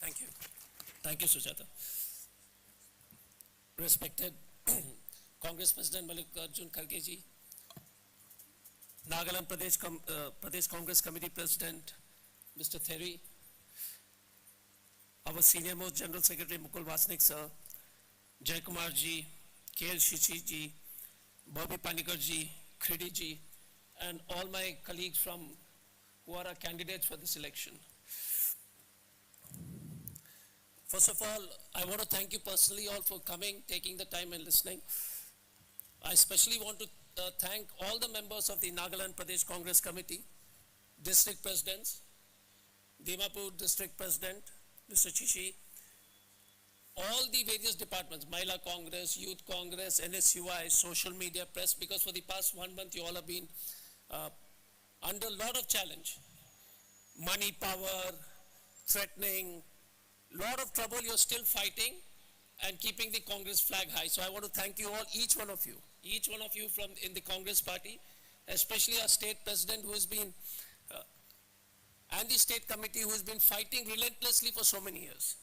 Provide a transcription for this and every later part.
Thank you. Thank you, Sujata. Respected Congress President Mallikarjun Kharge ji, Nagaland Pradesh Congress Committee President Mr. Theri, our senior most General Secretary Mukul Vasnik sir, Jai Kumar ji, KL Shishi ji, Bobby Panikar ji, Khidi ji, and all my colleagues who are our candidates for this election. First of all, I want to thank you personally all for coming, taking the time and listening. I especially want to thank all the members of the Nagaland Pradesh Congress Committee, District Presidents, Dimapur District President, Mr. Chishi, all the various departments, Mahila Congress, Youth Congress, NSUI, social media, press, because for the past 1 month you all have been under a lot of challenge. Money, power, threatening, lot of trouble. You're still fighting and keeping the Congress flag high. So I want to thank you all, each one of you from in the Congress party, especially our state president who has been, and the state committee who has been fighting relentlessly for so many years.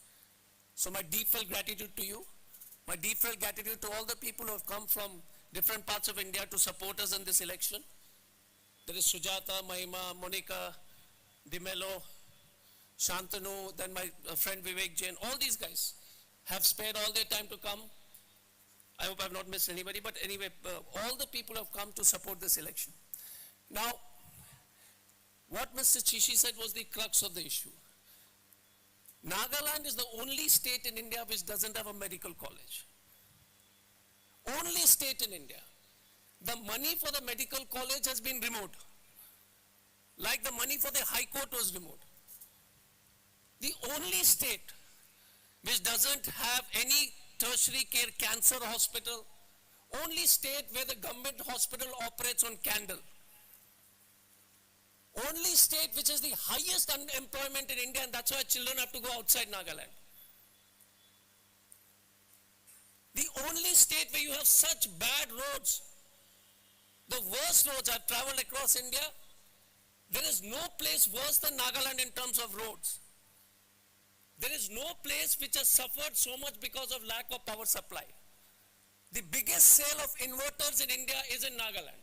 So my deep-felt gratitude to you, my deep-felt gratitude to all the people who have come from different parts of India to support us in this election. There is Sujata, Mahima, Monica, Dimelo, Shantanu, then my friend Vivek Jain, all these guys have spared all their time to come. I hope I've not missed anybody, but anyway, all the people have come to support this election. Now, what Mr. Chishi said was the crux of the issue. Nagaland is the only state in India which doesn't have a medical college. Only state in India. The money for the medical college has been removed. Like the money for the High Court was removed. The only state which doesn't have any tertiary care cancer hospital, only state where the government hospital operates on candle. Only state which has the highest unemployment in India, and that's why children have to go outside Nagaland. The only state where you have such bad roads, the worst roads. I've traveled across India. There is no place worse than Nagaland in terms of roads. There is no place which has suffered so much because of lack of power supply. The biggest sale of inverters in India is in Nagaland.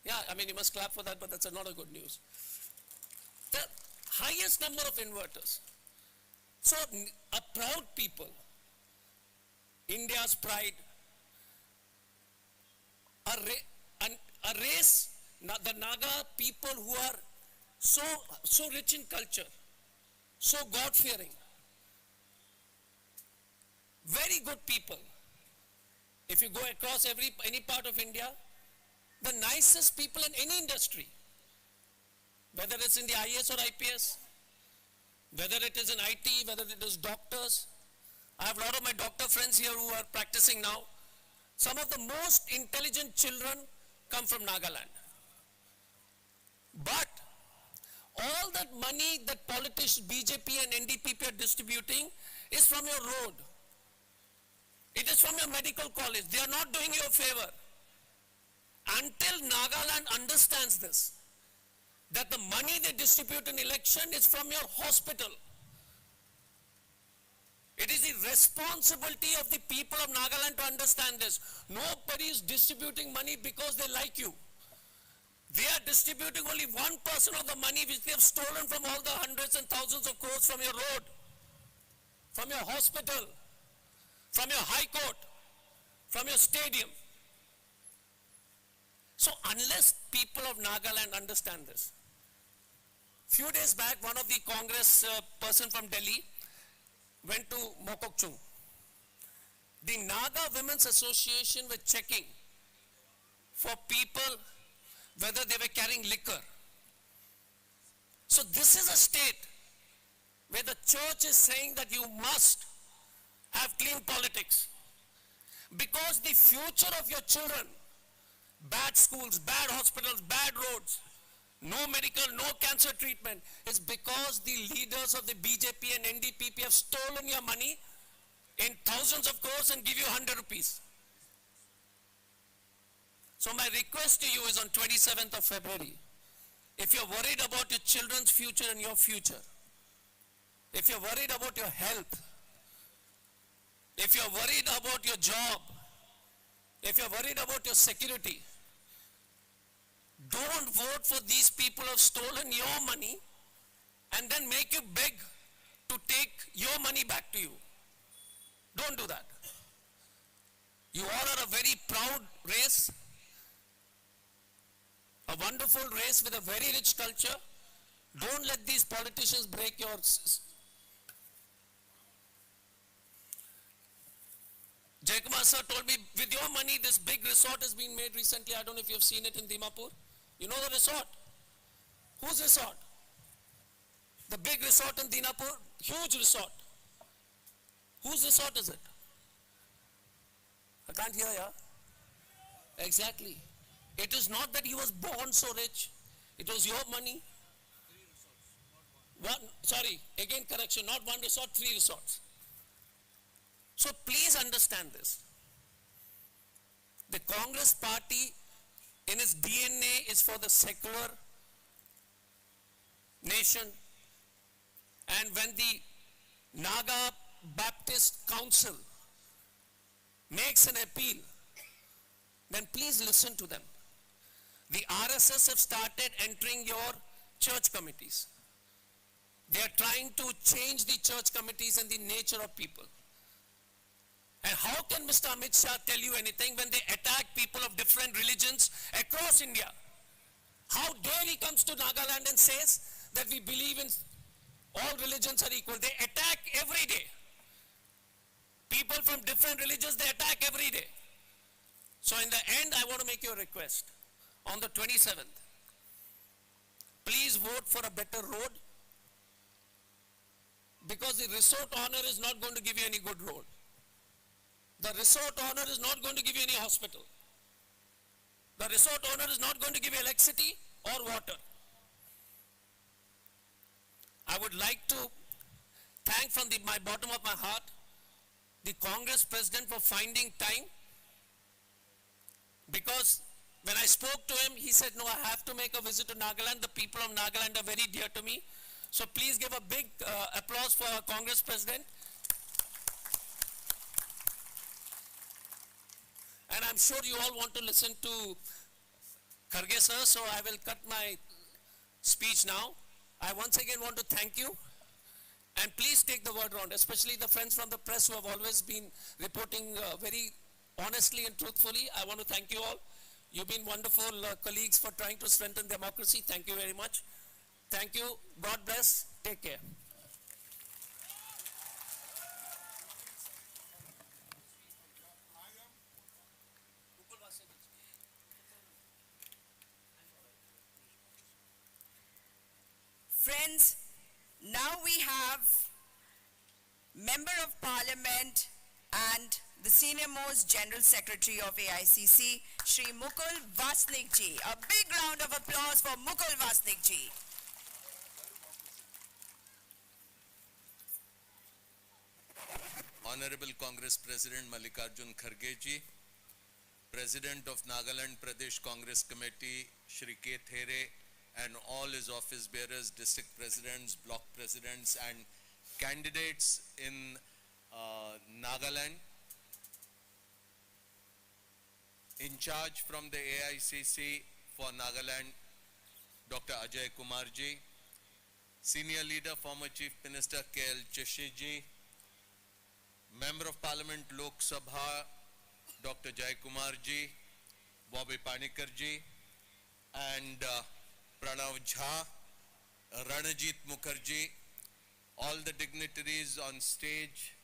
Yeah, I mean, you must clap for that, but that's not a good news. The highest number of inverters. So, a proud people, India's pride, a race, the Naga people who are so rich in culture, so God-fearing, very good people. If you go across any part of India, the nicest people in any industry, whether it's in the IAS or IPS, whether it is in IT, whether it is doctors. I have a lot of my doctor friends here who are practicing now. Some of the most intelligent children come from Nagaland. But all that money that politicians, BJP and NDPP are distributing is from your road. It is from your medical college. They are not doing you a favor. Until Nagaland understands this, that the money they distribute in election is from your hospital. It is the responsibility of the people of Nagaland to understand this. Nobody is distributing money because they like you. They are distributing only 1% of the money which they have stolen from all the hundreds and thousands of crores from your road, from your hospital, from your high court, from your stadium. So unless people of Nagaland understand this, few days back, one of the Congress person from Delhi went to Mokokchung. The Naga Women's Association were checking for people whether they were carrying liquor. So this is a state where the church is saying that you must have clean politics. Because the future of your children, bad schools, bad hospitals, bad roads, no medical, no cancer treatment, is because the leaders of the BJP and NDPP have stolen your money in thousands of crores and give you 100 rupees. So my request to you is on 27th of February, if you're worried about your children's future and your future, if you're worried about your health, if you're worried about your job, if you're worried about your security, don't vote for these people who have stolen your money and then make you beg to take your money back to you. Don't do that. You all are a very proud race, a wonderful race with a very rich culture. Don't let these politicians break your... Jaikumar sir told me, with your money, this big resort has been made recently. I don't know if you've seen it in Dimapur. You know the resort? Whose resort? The big resort in Dimapur, huge resort. Whose resort is it? I can't hear ya. Exactly. It is not that he was born so rich. It was your money. Again correction, not one resort, 3 resorts. So please understand this. The Congress party in its DNA is for the secular nation. And when the Naga Baptist Council makes an appeal, then please listen to them. The RSS have started entering your church committees. They are trying to change the church committees and the nature of people. And how can Mr. Amit Shah tell you anything when they attack people of different religions across India? How dare he comes to Nagaland and says that we believe in all religions are equal. They attack every day. People from different religions, they attack every day. So in the end, I want to make you a request. On the 27th, please vote for a better road, because the resort honor is not going to give you any good road. The resort honor is not going to give you any hospital. The resort honor is not going to give you electricity or water. I would like to thank from my bottom of my heart the Congress president for finding time, because when I spoke to him, he said, no, I have to make a visit to Nagaland. The people of Nagaland are very dear to me. So please give a big applause for our Congress president. And I'm sure you all want to listen to Kharge sir, so I will cut my speech now. I once again want to thank you. And please take the word round, especially the friends from the press who have always been reporting very honestly and truthfully. I want to thank you all. You've been wonderful colleagues for trying to strengthen democracy. Thank you very much. Thank you. God bless. Take care. Friends, now we have Member of Parliament and the Senior Most General Secretary of AICC, Shri Mukul Vasnik ji. A big round of applause for Mukul Vasnik ji. Honorable Congress President Mallikarjun Kharge ji, President of Nagaland Pradesh Congress Committee, Shri K. There, and all his office bearers, district presidents, block presidents, and candidates in Nagaland. In charge from the AICC for Nagaland, Dr. Ajay Kumar ji, Senior Leader, former Chief Minister K.L. Chashi ji, Member of Parliament Lok Sabha, Dr. Jai Kumar ji, Bobby Panikar ji, and Pranav Jha, Ranajit Mukherjee, all the dignitaries on stage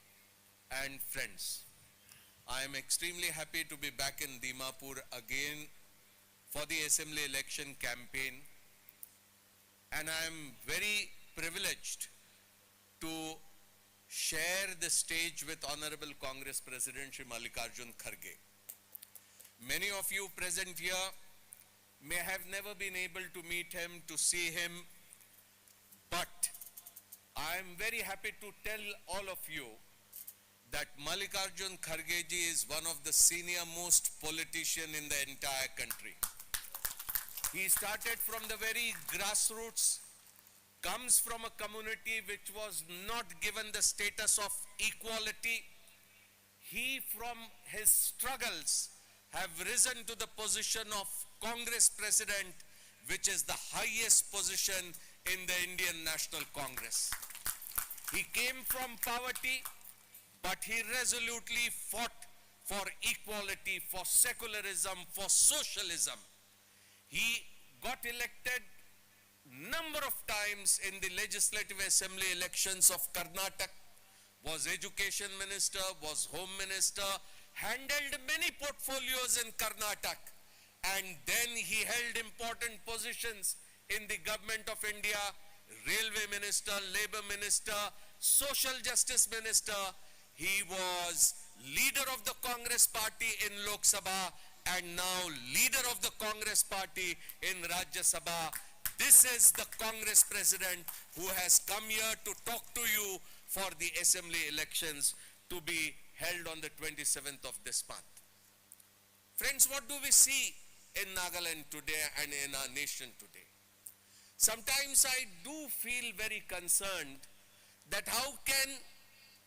and friends. I am extremely happy to be back in Dimapur again for the assembly election campaign, and I am very privileged to share the stage with Honorable Congress President Shri Mallikarjun Kharge. Many of you present here may have never been able to meet him, to see him, but I am very happy to tell all of you that Mallikarjun Kharge ji is one of the senior most politician in the entire country. He started from the very grassroots, comes from a community which was not given the status of equality. He, from his struggles, have risen to the position of Congress President, which is the highest position in the Indian National Congress. He came from poverty, but he resolutely fought for equality, for secularism, for socialism. He got elected number of times in the Legislative Assembly elections of Karnataka, was Education Minister, was Home Minister, handled many portfolios in Karnataka, and then he held important positions in the Government of India, Railway Minister, Labour Minister, Social Justice Minister. He was leader of the Congress Party in Lok Sabha and now leader of the Congress Party in Rajya Sabha. This is the Congress President who has come here to talk to you for the assembly elections to be held on the 27th of this month. Friends, what do we see in Nagaland today and in our nation today? Sometimes I do feel very concerned that how can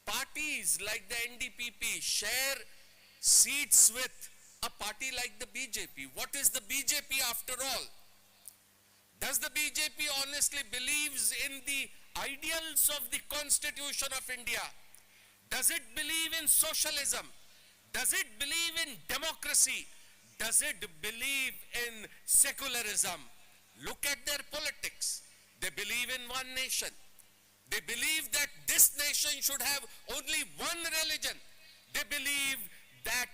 parties like the NDPP share seats with a party like the BJP? What is the BJP after all? Does the BJP honestly believes in the ideals of the Constitution of India? Does it believe in socialism? Does it believe in democracy? Does it believe in secularism? Look at their politics. They believe in one nation. They believe that this nation should have only one religion. They believe that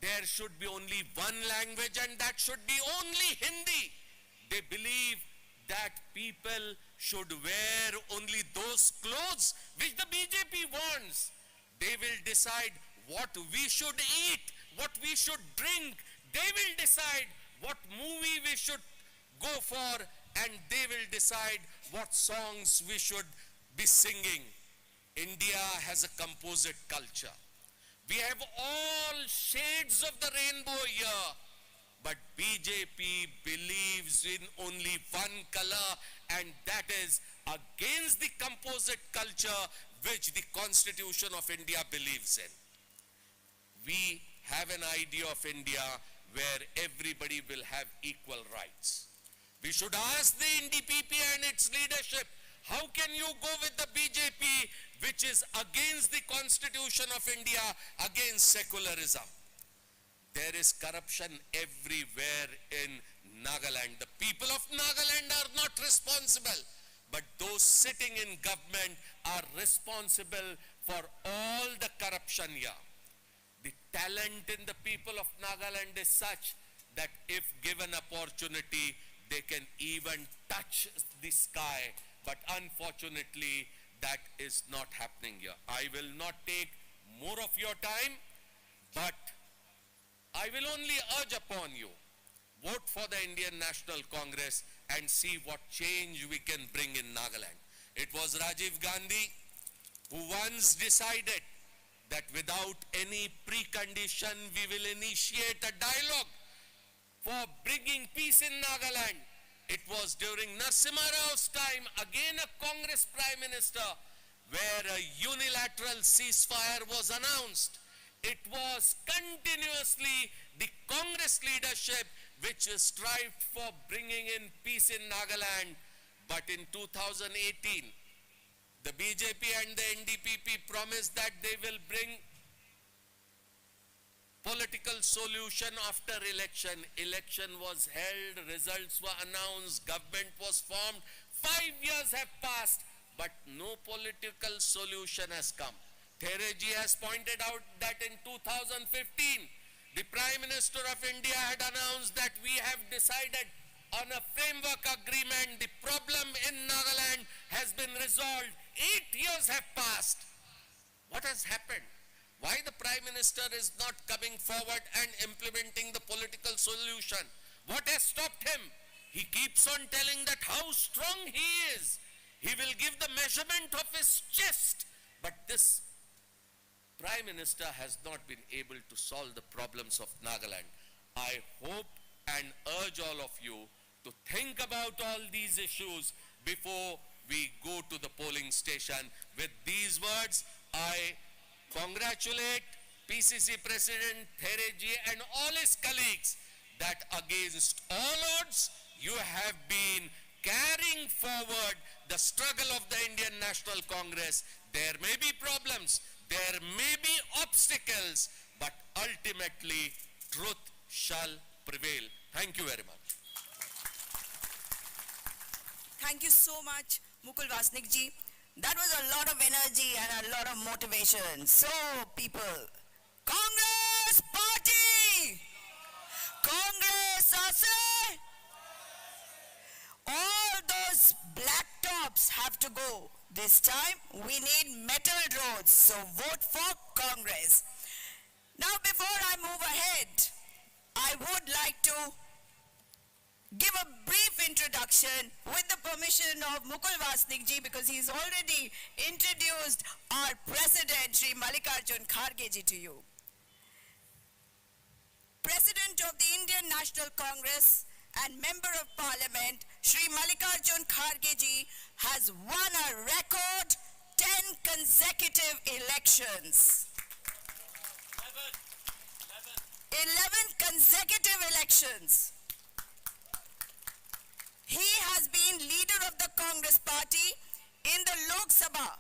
there should be only one language and that should be only Hindi. They believe that people should wear only those clothes which the BJP wants. They will decide what we should eat, what we should drink. They will decide what movie we should go for, and they will decide what songs we should be singing. India has a composite culture. We have all shades of the rainbow here. But BJP believes in only one color, and that is against the composite culture which the Constitution of India believes in. We have an idea of India where everybody will have equal rights. We should ask the NDPP and its leadership, how can you go with the BJP which is against the Constitution of India, against secularism? There is corruption everywhere in Nagaland. The people of Nagaland are not responsible, but those sitting in government are responsible for all the corruption here. The talent in the people of Nagaland is such that if given opportunity, they can even touch the sky. But unfortunately, that is not happening here. I will not take more of your time, but I will only urge upon you, vote for the Indian National Congress and see what change we can bring in Nagaland. It was Rajiv Gandhi who once decided that without any precondition we will initiate a dialogue for bringing peace in Nagaland. It was during Narasimha Rao's time, again a Congress Prime Minister, where a unilateral ceasefire was announced. It was continuously the Congress leadership which strived for bringing in peace in Nagaland. But in 2018, the BJP and the NDPP promised that they will bring political solution after election. Election was held, results were announced, government was formed. 5 years have passed, but no political solution has come. Thereji has pointed out that in 2015, the Prime Minister of India had announced that we have decided on a framework agreement. The problem in Nagaland has been resolved. 8 years have passed. What has happened? Why the Prime Minister is not coming forward and implementing the political solution? What has stopped him? He keeps on telling that how strong he is. He will give the measurement of his chest. But this Prime Minister has not been able to solve the problems of Nagaland. I hope and urge all of you to think about all these issues before we go to the polling station. With these words, I congratulate PCC President Thereji and all his colleagues that against all odds, you have been carrying forward the struggle of the Indian National Congress. There may be problems, there may be obstacles, but ultimately truth shall prevail. Thank you very much. Thank you so much, Mukul Vasnik ji. That was a lot of energy and a lot of motivation. So, people, Congress Party! Congress Ase! All those black tops have to go. This time, we need metal roads, so vote for Congress. Now, before I move ahead, I would like to give a brief introduction with the permission of Mukul Vasnik ji, because he's already introduced our President, Shri Mallikarjun Kharge ji, to you. President of the Indian National Congress and Member of Parliament, Shri Mallikarjun Kharge ji, has won a record 10 consecutive elections. 11 consecutive elections. He has been leader of the Congress Party in the Lok Sabha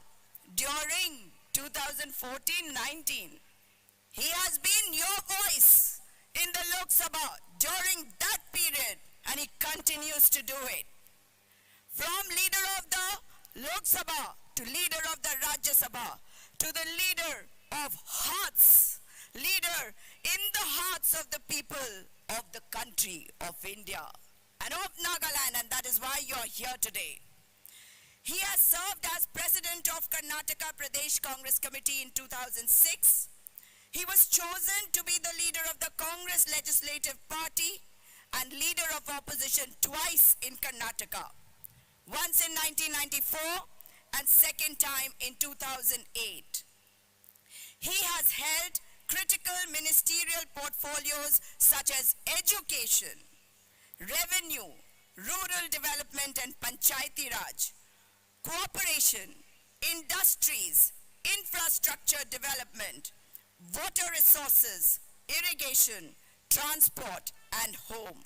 during 2014-19. He has been your voice in the Lok Sabha during that period, and he continues to do it. From leader of the Lok Sabha to leader of the Rajya Sabha to the leader of hearts, leader in the hearts of the people of the country of India and of Nagaland, and that is why you're here today. He has served as president of Karnataka Pradesh Congress Committee in 2006. He was chosen to be the leader of the Congress Legislative Party and leader of opposition twice in Karnataka. Once in 1994 and second time in 2008. He has held critical ministerial portfolios such as education, revenue, rural development and panchayati raj, cooperation, industries, infrastructure development, water resources, irrigation, transport and home.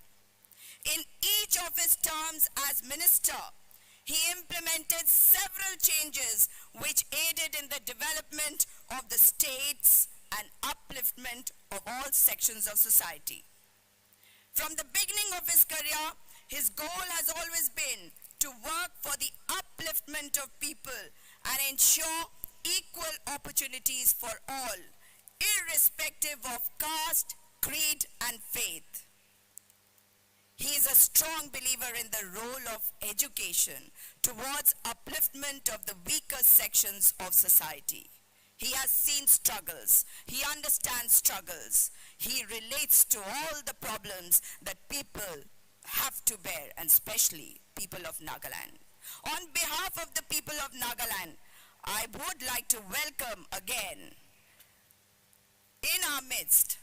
In each of his terms as minister, he implemented several changes which aided in the development of the states and upliftment of all sections of society. From the beginning of his career, his goal has always been to work for the upliftment of people and ensure equal opportunities for all, irrespective of caste, creed, and faith. He is a strong believer in the role of education towards upliftment of the weaker sections of society. He has seen struggles. He understands struggles. He relates to all the problems that people have to bear, and especially people of Nagaland. On behalf of the people of Nagaland, I would like to welcome again in our midst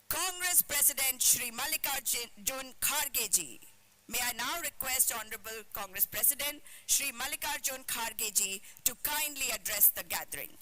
Congress President Shri Mallikarjun Kharge ji. May I now request Honorable Congress President Shri Mallikarjun Kharge ji to kindly address the gathering.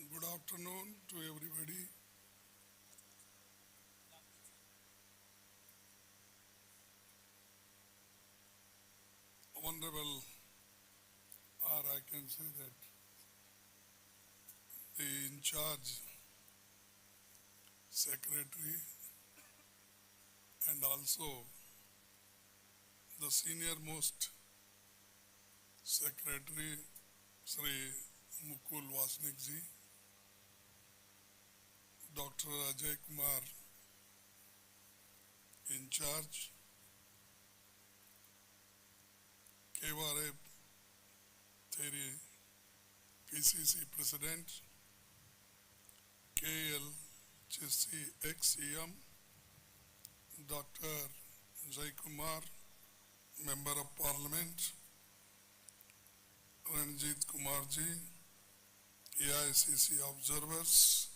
Good afternoon to everybody. Honorable, or I can say that the in-charge secretary and also the senior most secretary, Shri Mukul Vasnik ji, Dr. Ajay Kumar, in charge, Kevare Theri, PCC President, KL Chisi ex-EM, Dr. Jai Kumar, Member of Parliament, Ranjit Kumarji, AICC observers,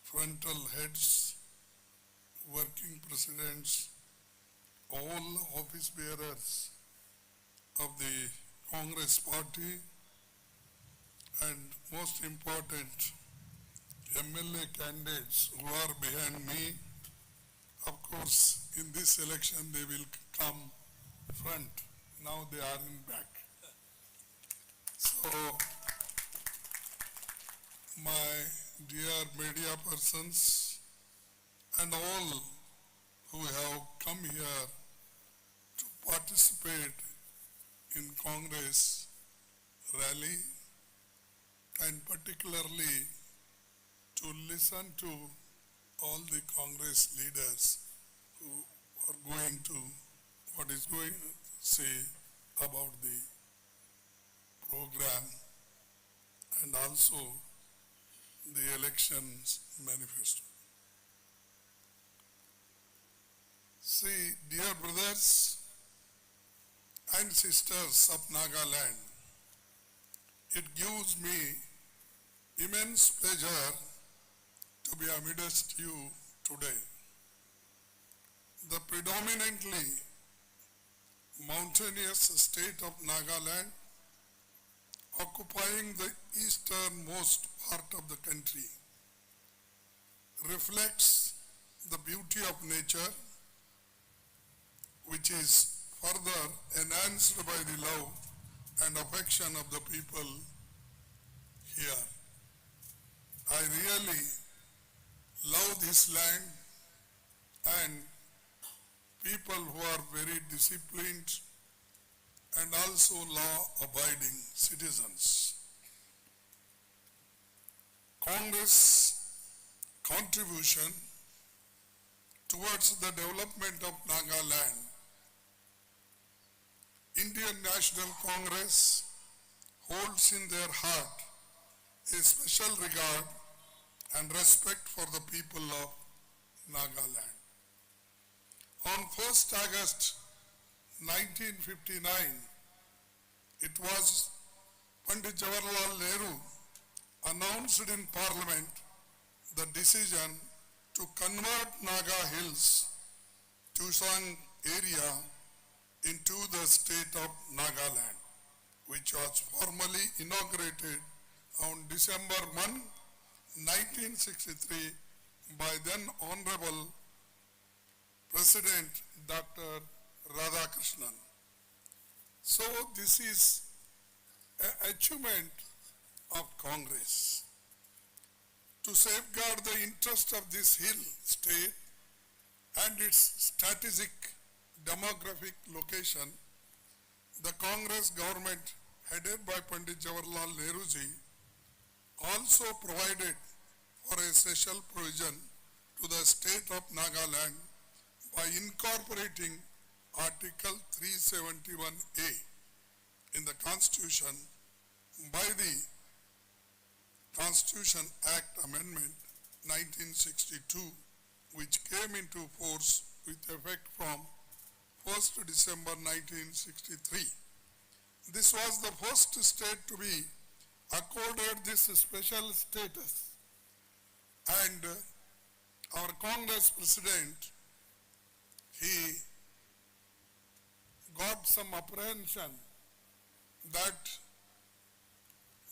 frontal heads, working presidents, all office bearers of the Congress party, and most important, MLA candidates who are behind me. Of course, in this election they will come front. Now they are in back. So, my dear media persons and all who have come here to participate in Congress rally and particularly to listen to all the Congress leaders who are going to what is going to say about the program and also the elections manifesto. See, dear brothers and sisters of Nagaland, it gives me immense pleasure to be amidst you today. The predominantly mountainous state of Nagaland, occupying the easternmost part of the country, reflects the beauty of nature, which is further enhanced by the love and affection of the people here. I really love this land and people who are very disciplined and also law-abiding citizens. Congress' contribution towards the development of Nagaland. Indian National Congress holds in their heart a special regard and respect for the people of Nagaland. On 1st August 1959, it was Pandit Jawaharlal Nehru announced in Parliament the decision to convert Naga Hills, Tusang area, into the state of Nagaland, which was formally inaugurated on December 1, 1963 by then Honorable President Dr. Radhakrishnan. So this is an achievement of Congress. To safeguard the interest of this hill state and its strategic demographic location, the Congress government headed by Pandit Jawaharlal Nehru ji also provided for a special provision to the state of Nagaland by incorporating Article 371A in the Constitution by the Constitution Act Amendment 1962, which came into force with effect from 1st December 1963. This was the first state to be accorded this special status, and our Congress president, he got some apprehension that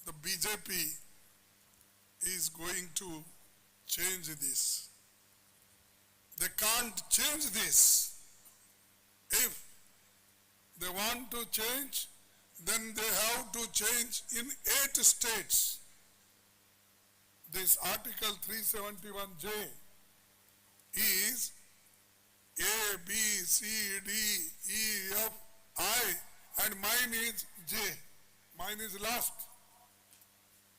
the BJP is going to change this. They can't change this. If they want to change, then they have to change in 8 states. This Article 371J is A, B, C, D, E, F, I, and mine is J. Mine is last.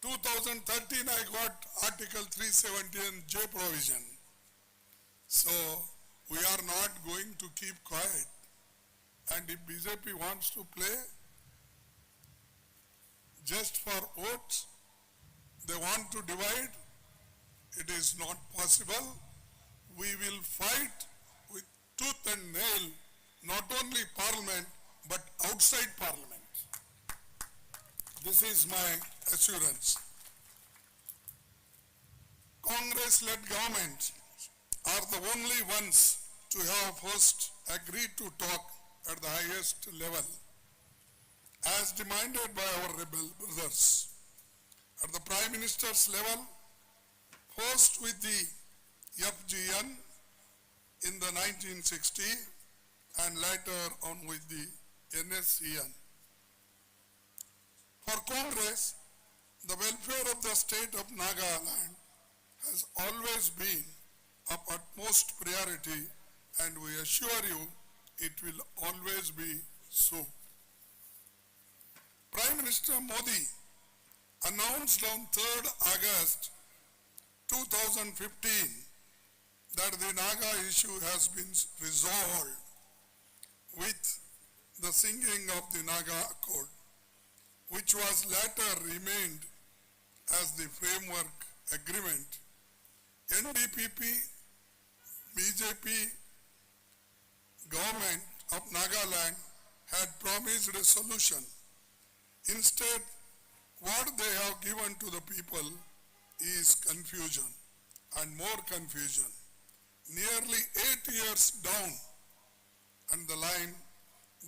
2013 I got Article 370 and J provision. So we are not going to keep quiet. And if BJP wants to play just for votes, they want to divide, it is not possible. We will fight with tooth and nail, not only Parliament, but outside Parliament. This is my assurance. Congress-led governments are the only ones to have first agreed to talk at the highest level, as demanded by our rebel brothers. At the Prime Minister's level, first with the FGN in the 1960 and later on with the NSCN. For Congress, the welfare of the state of Nagaland has always been of utmost priority, and we assure you it will always be so. Prime Minister Modi announced on 3rd August 2015 that the Naga issue has been resolved with the singing of the Naga Accord, which was later remained as the framework agreement. NDPP, BJP government of Nagaland had promised a solution. Instead, what they have given to the people is confusion and more confusion. Nearly 8 years down and the line,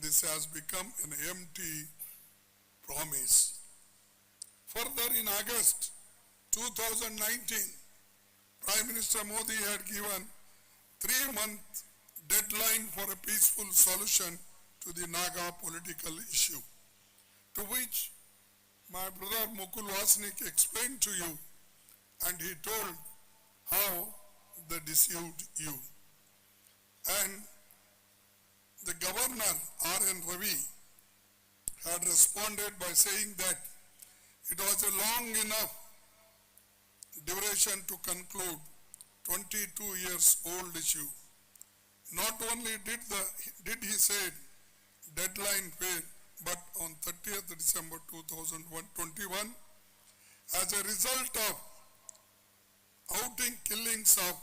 this has become an empty promise. Further, in August 2019, Prime Minister Modi had given 3-month deadline for a peaceful solution to the Naga political issue, to which my brother Mukul Vasnik explained to you, and he told how they deceived you. And the governor, R.N. Ravi, had responded by saying that it was a long enough duration to conclude 22 years old issue. Not only did he say deadline fail, but on 30th December 2021, as a result of outing killings of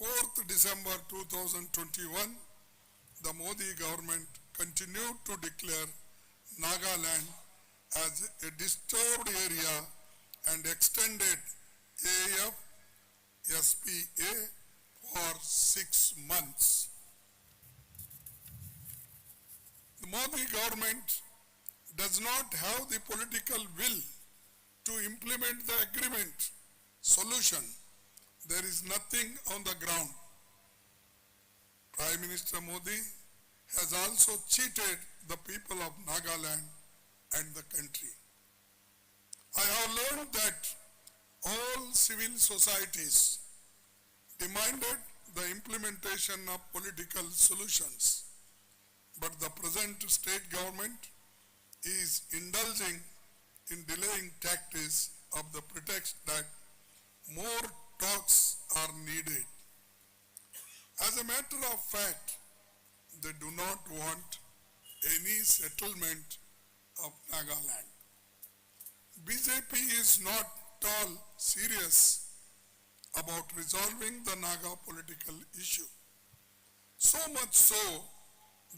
4th December 2021, the Modi government continued to declare Nagaland as a disturbed area and extended AF-SPA for 6 months. The Modi government does not have the political will to implement the agreement solution. There is nothing on the ground. Prime Minister Modi has also cheated the people of Nagaland and the country. I have learned that all civil societies demanded the implementation of political solutions, but the present state government is indulging in delaying tactics of the pretext that more talks are needed. As a matter of fact, they do not want any settlement of Nagaland. BJP is not at all serious about resolving the Naga political issue. So much so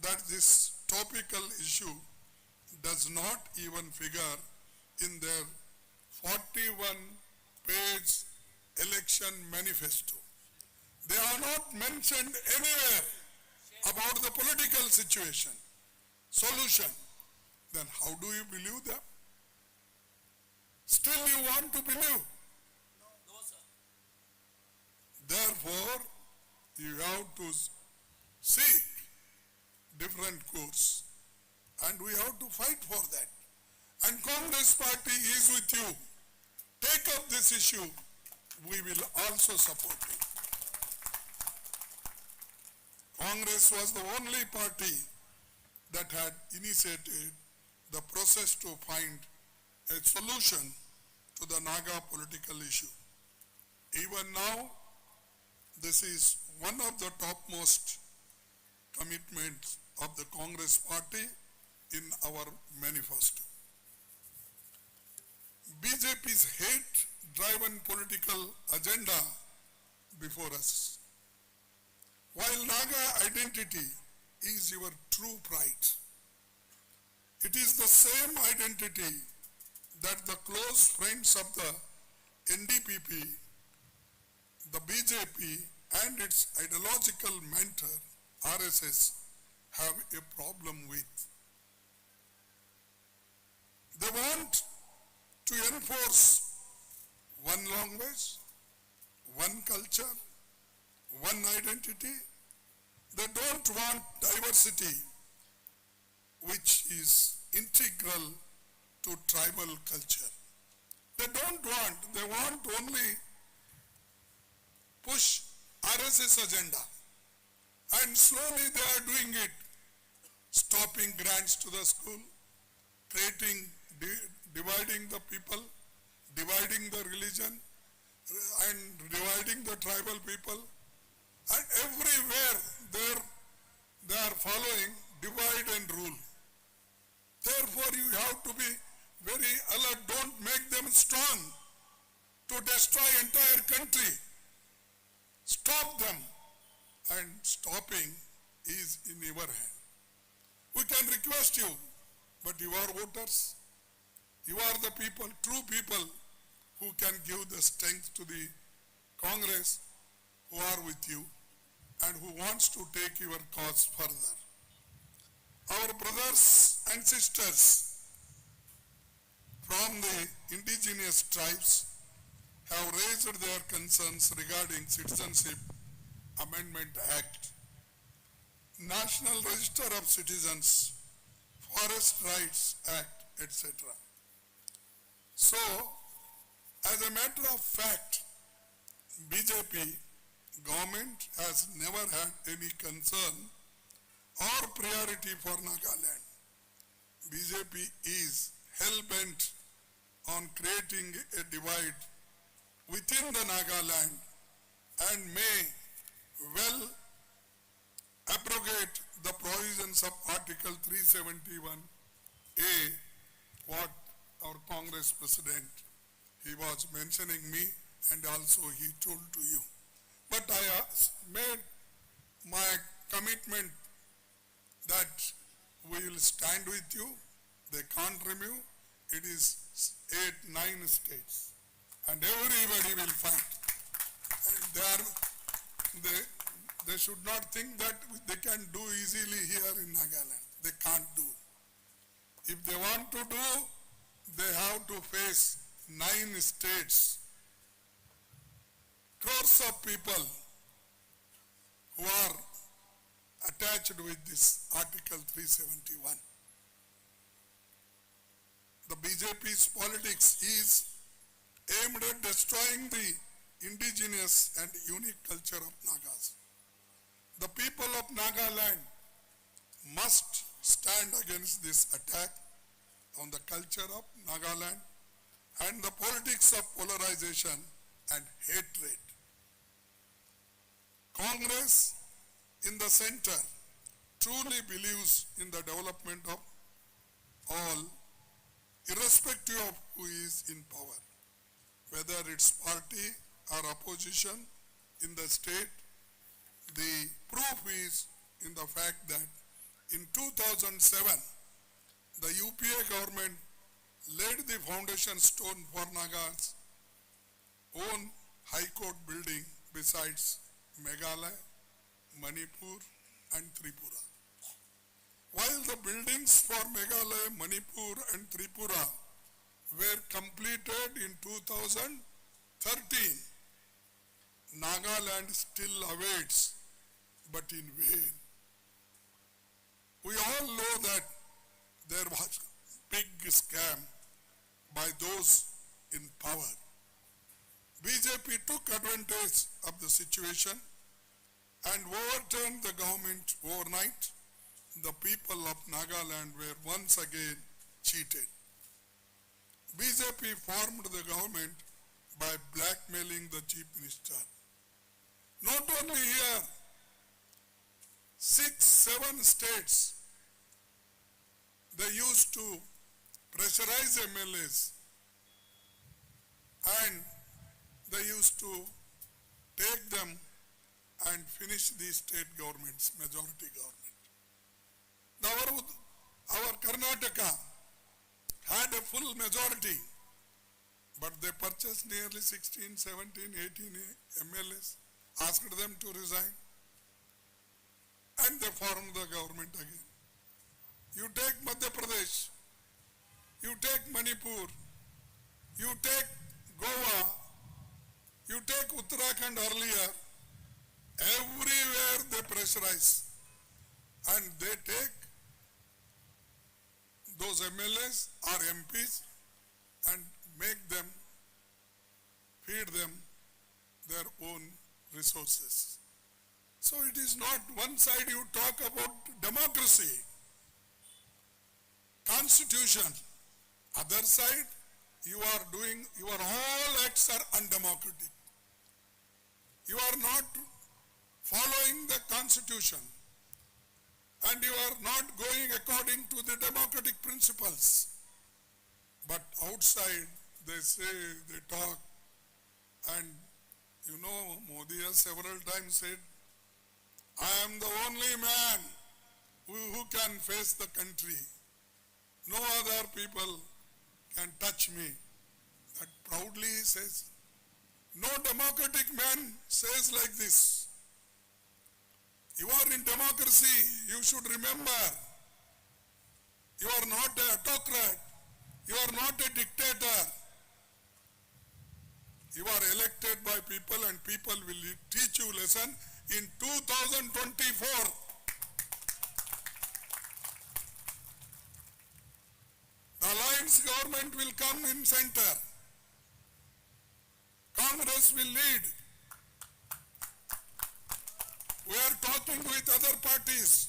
that this topical issue does not even figure in their 41-page election manifesto. They are not mentioned anywhere about the political situation, solution. Then how do you believe them? Still you want to believe? No, sir. Therefore, you have to seek different course, and we have to fight for that. And Congress party is with you. Take up this issue. We will also support you. Congress was the only party that had initiated the process to find a solution to the Naga political issue. Even now, this is one of the topmost commitments of the Congress party in our manifesto. BJP's hate-driven political agenda before us. While Naga identity is your true pride, it is the same identity that the close friends of the NDPP, the BJP, and its ideological mentor, RSS, have a problem with. They want to enforce one language, one culture, one identity. They don't want diversity, which is integral to tribal culture. They want only push RSS agenda. And slowly they are doing it, stopping grants to the school, dividing the people, dividing the religion, and dividing the tribal people. And everywhere they are following divide and rule. Therefore, you have to be very alert. Don't make them strong to destroy entire country. Stop them. And stopping is in your hand. We can request you, but you are voters. You are the people, true people, who can give the strength to the Congress, who are with you and who wants to take your cause further. Our brothers and sisters from the indigenous tribes have raised their concerns regarding Citizenship Amendment Act, National Register of Citizens, Forest Rights Act, etc. So, as a matter of fact, BJP government has never had any concern or priority for Nagaland. BJP is hell-bent on creating a divide within the Nagaland and may well abrogate the provisions of Article 371A, what our Congress President, he was mentioning me and also he told to you. But I made my commitment that we will stand with you. They can't remove. It is 8, 9 states. And everybody will fight. And they should not think that they can do easily here in Nagaland. They can't do. If they want to do, they have to face 9 states. Crores of people who are attached with this Article 371. The BJP's politics is aimed at destroying the indigenous and unique culture of Nagas. The people of Nagaland must stand against this attack on the culture of Nagaland and the politics of polarization and hatred. Congress in the center truly believes in the development of all, irrespective of who is in power, whether it's party or opposition in the state. The proof is in the fact that in 2007, the UPA government laid the foundation stone for Naga's own High Court building besides Meghalaya, Manipur and Tripura. While the buildings for Meghalaya, Manipur and Tripura were completed in 2013, Nagaland still awaits, but in vain. We all know that there was a big scam by those in power. BJP took advantage of the situation and overturned the government overnight, the people of Nagaland were once again cheated. BJP formed the government by blackmailing the chief minister. Not only here, 6, 7 states, they used to pressurize MLAs and they used to take them and finish the state governments, majority government. Our Karnataka had a full majority, but they purchased nearly 16, 17, 18 MLAs, asked them to resign, and they formed the government again. You take Madhya Pradesh, you take Manipur, you take Goa, you take Uttarakhand earlier, everywhere they pressurize and they take those MLAs or MPs and make them, feed them their own resources. So it is not one side you talk about democracy, constitution, other side you are doing, your all acts are undemocratic. You are not following the constitution and you are not going according to the democratic principles. But outside they say, they talk, and you know Modi has several times said, I am the only man who can face the country. No other people can touch me. That proudly he says. No democratic man says like this. You are in democracy, you should remember. You are not an autocrat. You are not a dictator. You are elected by people and people will teach you lesson in 2024. The alliance government will come in center. Congress will lead. We are talking with other parties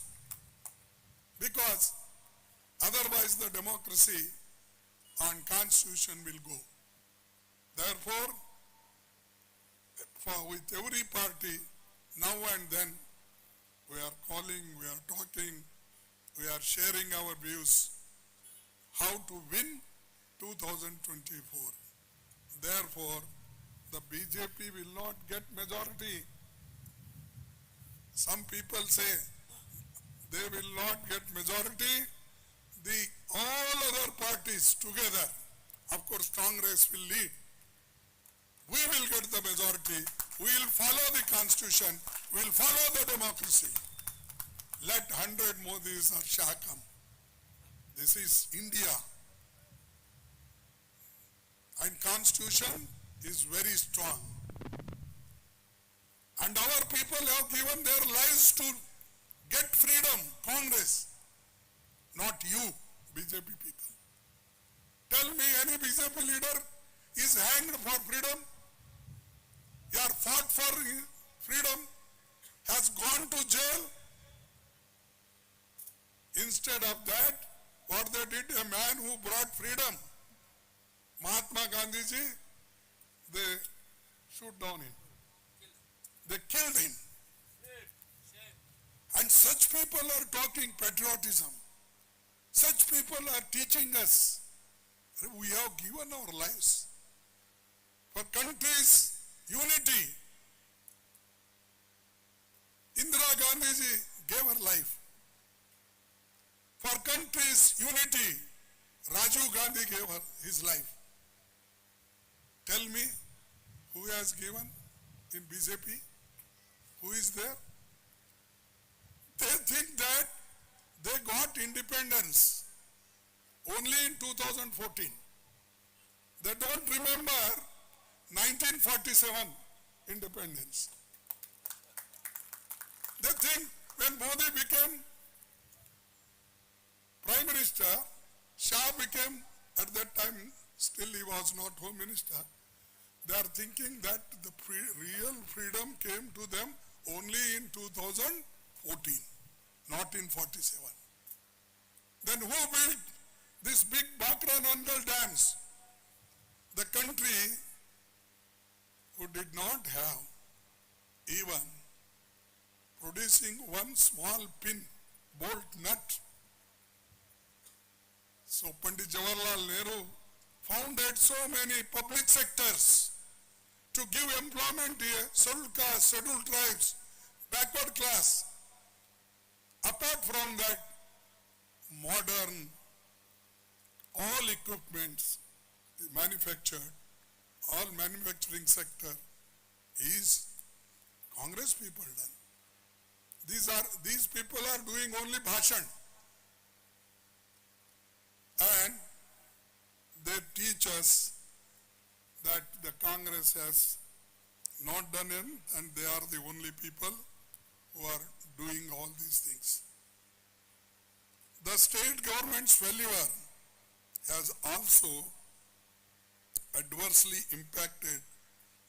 because otherwise the democracy and constitution will go. Therefore, with every party, now and then, we are calling, we are talking, we are sharing our views how to win 2024. Therefore, the BJP will not get majority. Some people say they will not get majority. All other parties together, of course Congress will lead. We will get the majority. We will follow the constitution. We will follow the democracy. Let 100 Modis or Shah come. This is India. And constitution is very strong. And our people have given their lives to get freedom, Congress. Not you, BJP people. Tell me any BJP leader is hanged for freedom? You are fought for freedom, has gone to jail. Instead of that, what they did, a man who brought freedom, Mahatma Gandhi ji, they shoot down him. They killed him. And such people are talking patriotism. Such people are teaching us. We have given our lives for country's unity. Indira Gandhi ji gave her life. For country's unity, Rajiv Gandhi gave her his life. Tell me, who has given in BJP? Who is there? They think that they got independence only in 2014. They don't remember 1947 independence. They think when Modi became Prime Minister, Shah became, at that time, still he was not Home Minister. They are thinking that the real freedom came to them only in 2014, not in 47. Then who built this big Bakra Nangal dams? The country who did not have even producing one small pin, bolt nut. So Pandit Jawaharlal Nehru founded so many public sectors to give employment to scheduled castes, scheduled tribes, backward class. Apart from that, modern, all equipments manufactured, all manufacturing sector is Congress people done. These people are doing only bhashan. And they teach us that the Congress has not done it and they are the only people who are doing all these things. The state government's failure has also adversely impacted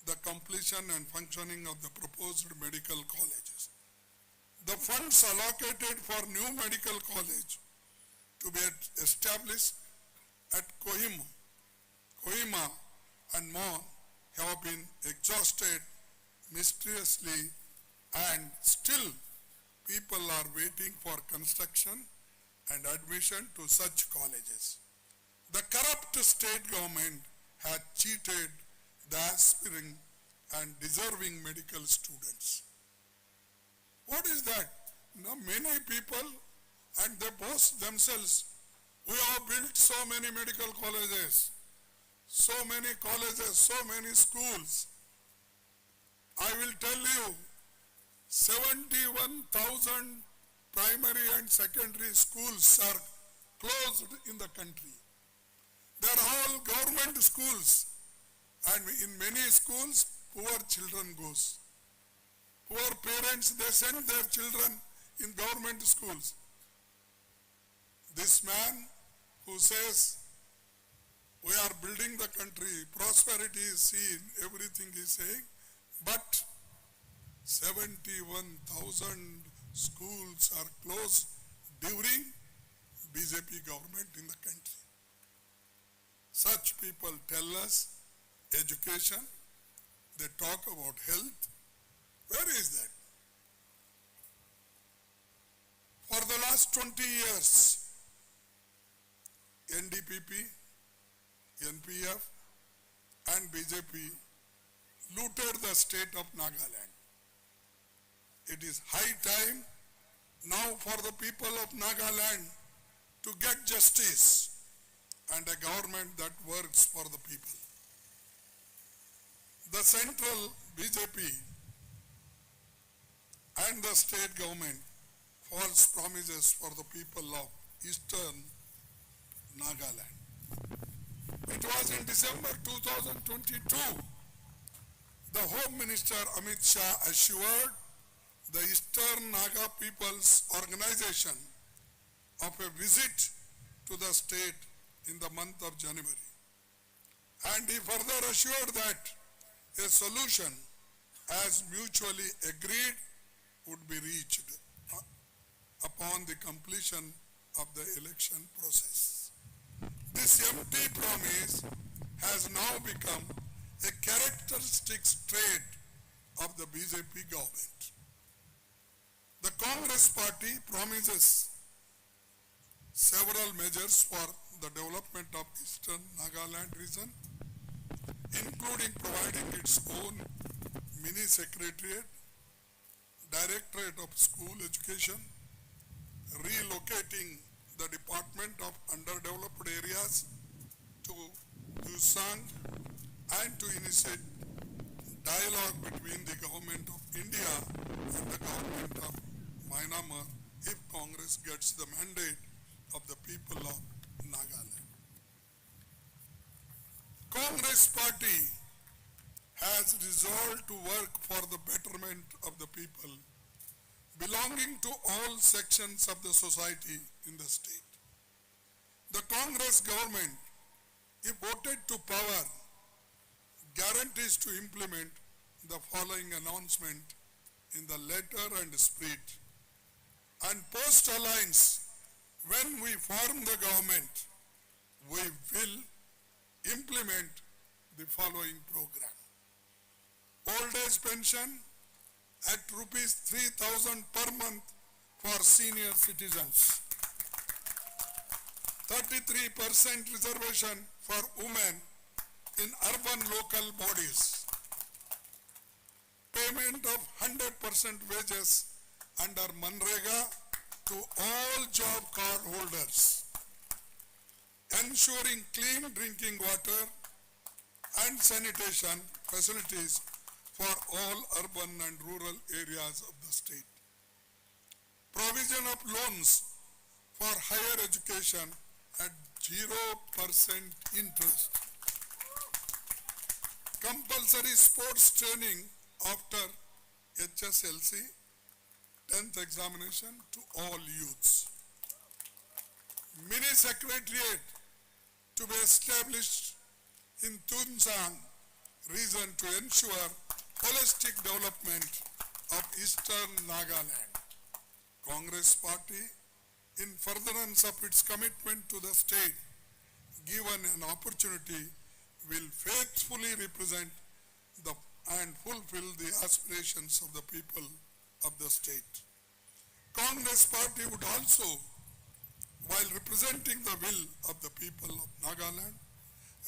the completion and functioning of the proposed medical colleges. The funds allocated for new medical college to be established at Kohima and more have been exhausted mysteriously, and still people are waiting for construction and admission to such colleges. The corrupt state government has cheated the aspiring and deserving medical students. What is that? Now many people, and they boast themselves, we have built so many medical colleges, so many schools. I will tell you, 71,000 primary and secondary schools are closed in the country. They are all government schools, and in many schools, poor children goes. Poor parents, they send their children in government schools. This man who says, we are building the country, prosperity is seen, everything is saying, but 71,000 schools are closed during BJP government in the country. Such people tell us education, they talk about health. Where is that? For the last 20 years, NDPP, NPF and BJP looted the state of Nagaland. It is high time now for the people of Nagaland to get justice and a government that works for the people. The central BJP and the state government false promises for the people of eastern Nagaland. It was in December 2022, the Home Minister Amit Shah assured the Eastern Naga People's Organization of a visit to the state in the month of January. And he further assured that a solution as mutually agreed would be reached upon the completion of the election process. This empty promise has now become a characteristic trait of the BJP government. The Congress party promises several measures for the development of Eastern Nagaland region, including providing its own mini secretariat, Directorate of School Education, relocating the Department of Underdeveloped Areas to Usang, and to initiate dialogue between the government of India and the government of Myanmar if Congress gets the mandate of the people of Nagaland. Congress party has resolved to work for the betterment of the people belonging to all sections of the society in the state. The Congress government, if voted to power, guarantees to implement the following announcement in the letter and spirit. And post-alliance, when we form the government, we will implement the following program. Old age pension at rupees 3,000 per month for senior citizens. 33% reservation for women in urban local bodies. Payment of 100% wages under Manrega to all job card holders. Ensuring clean drinking water and sanitation facilities for all urban and rural areas of the state. Provision of loans for higher education at 0% interest. Compulsory sports training after HSLC 10th examination to all youths. Mini secretariat to be established in Tunsang region to ensure holistic development of eastern Nagaland. Congress party, in furtherance of its commitment to the state, given an opportunity, will faithfully represent and fulfill the aspirations of the people of the state. Congress party would also, while representing the will of the people of Nagaland,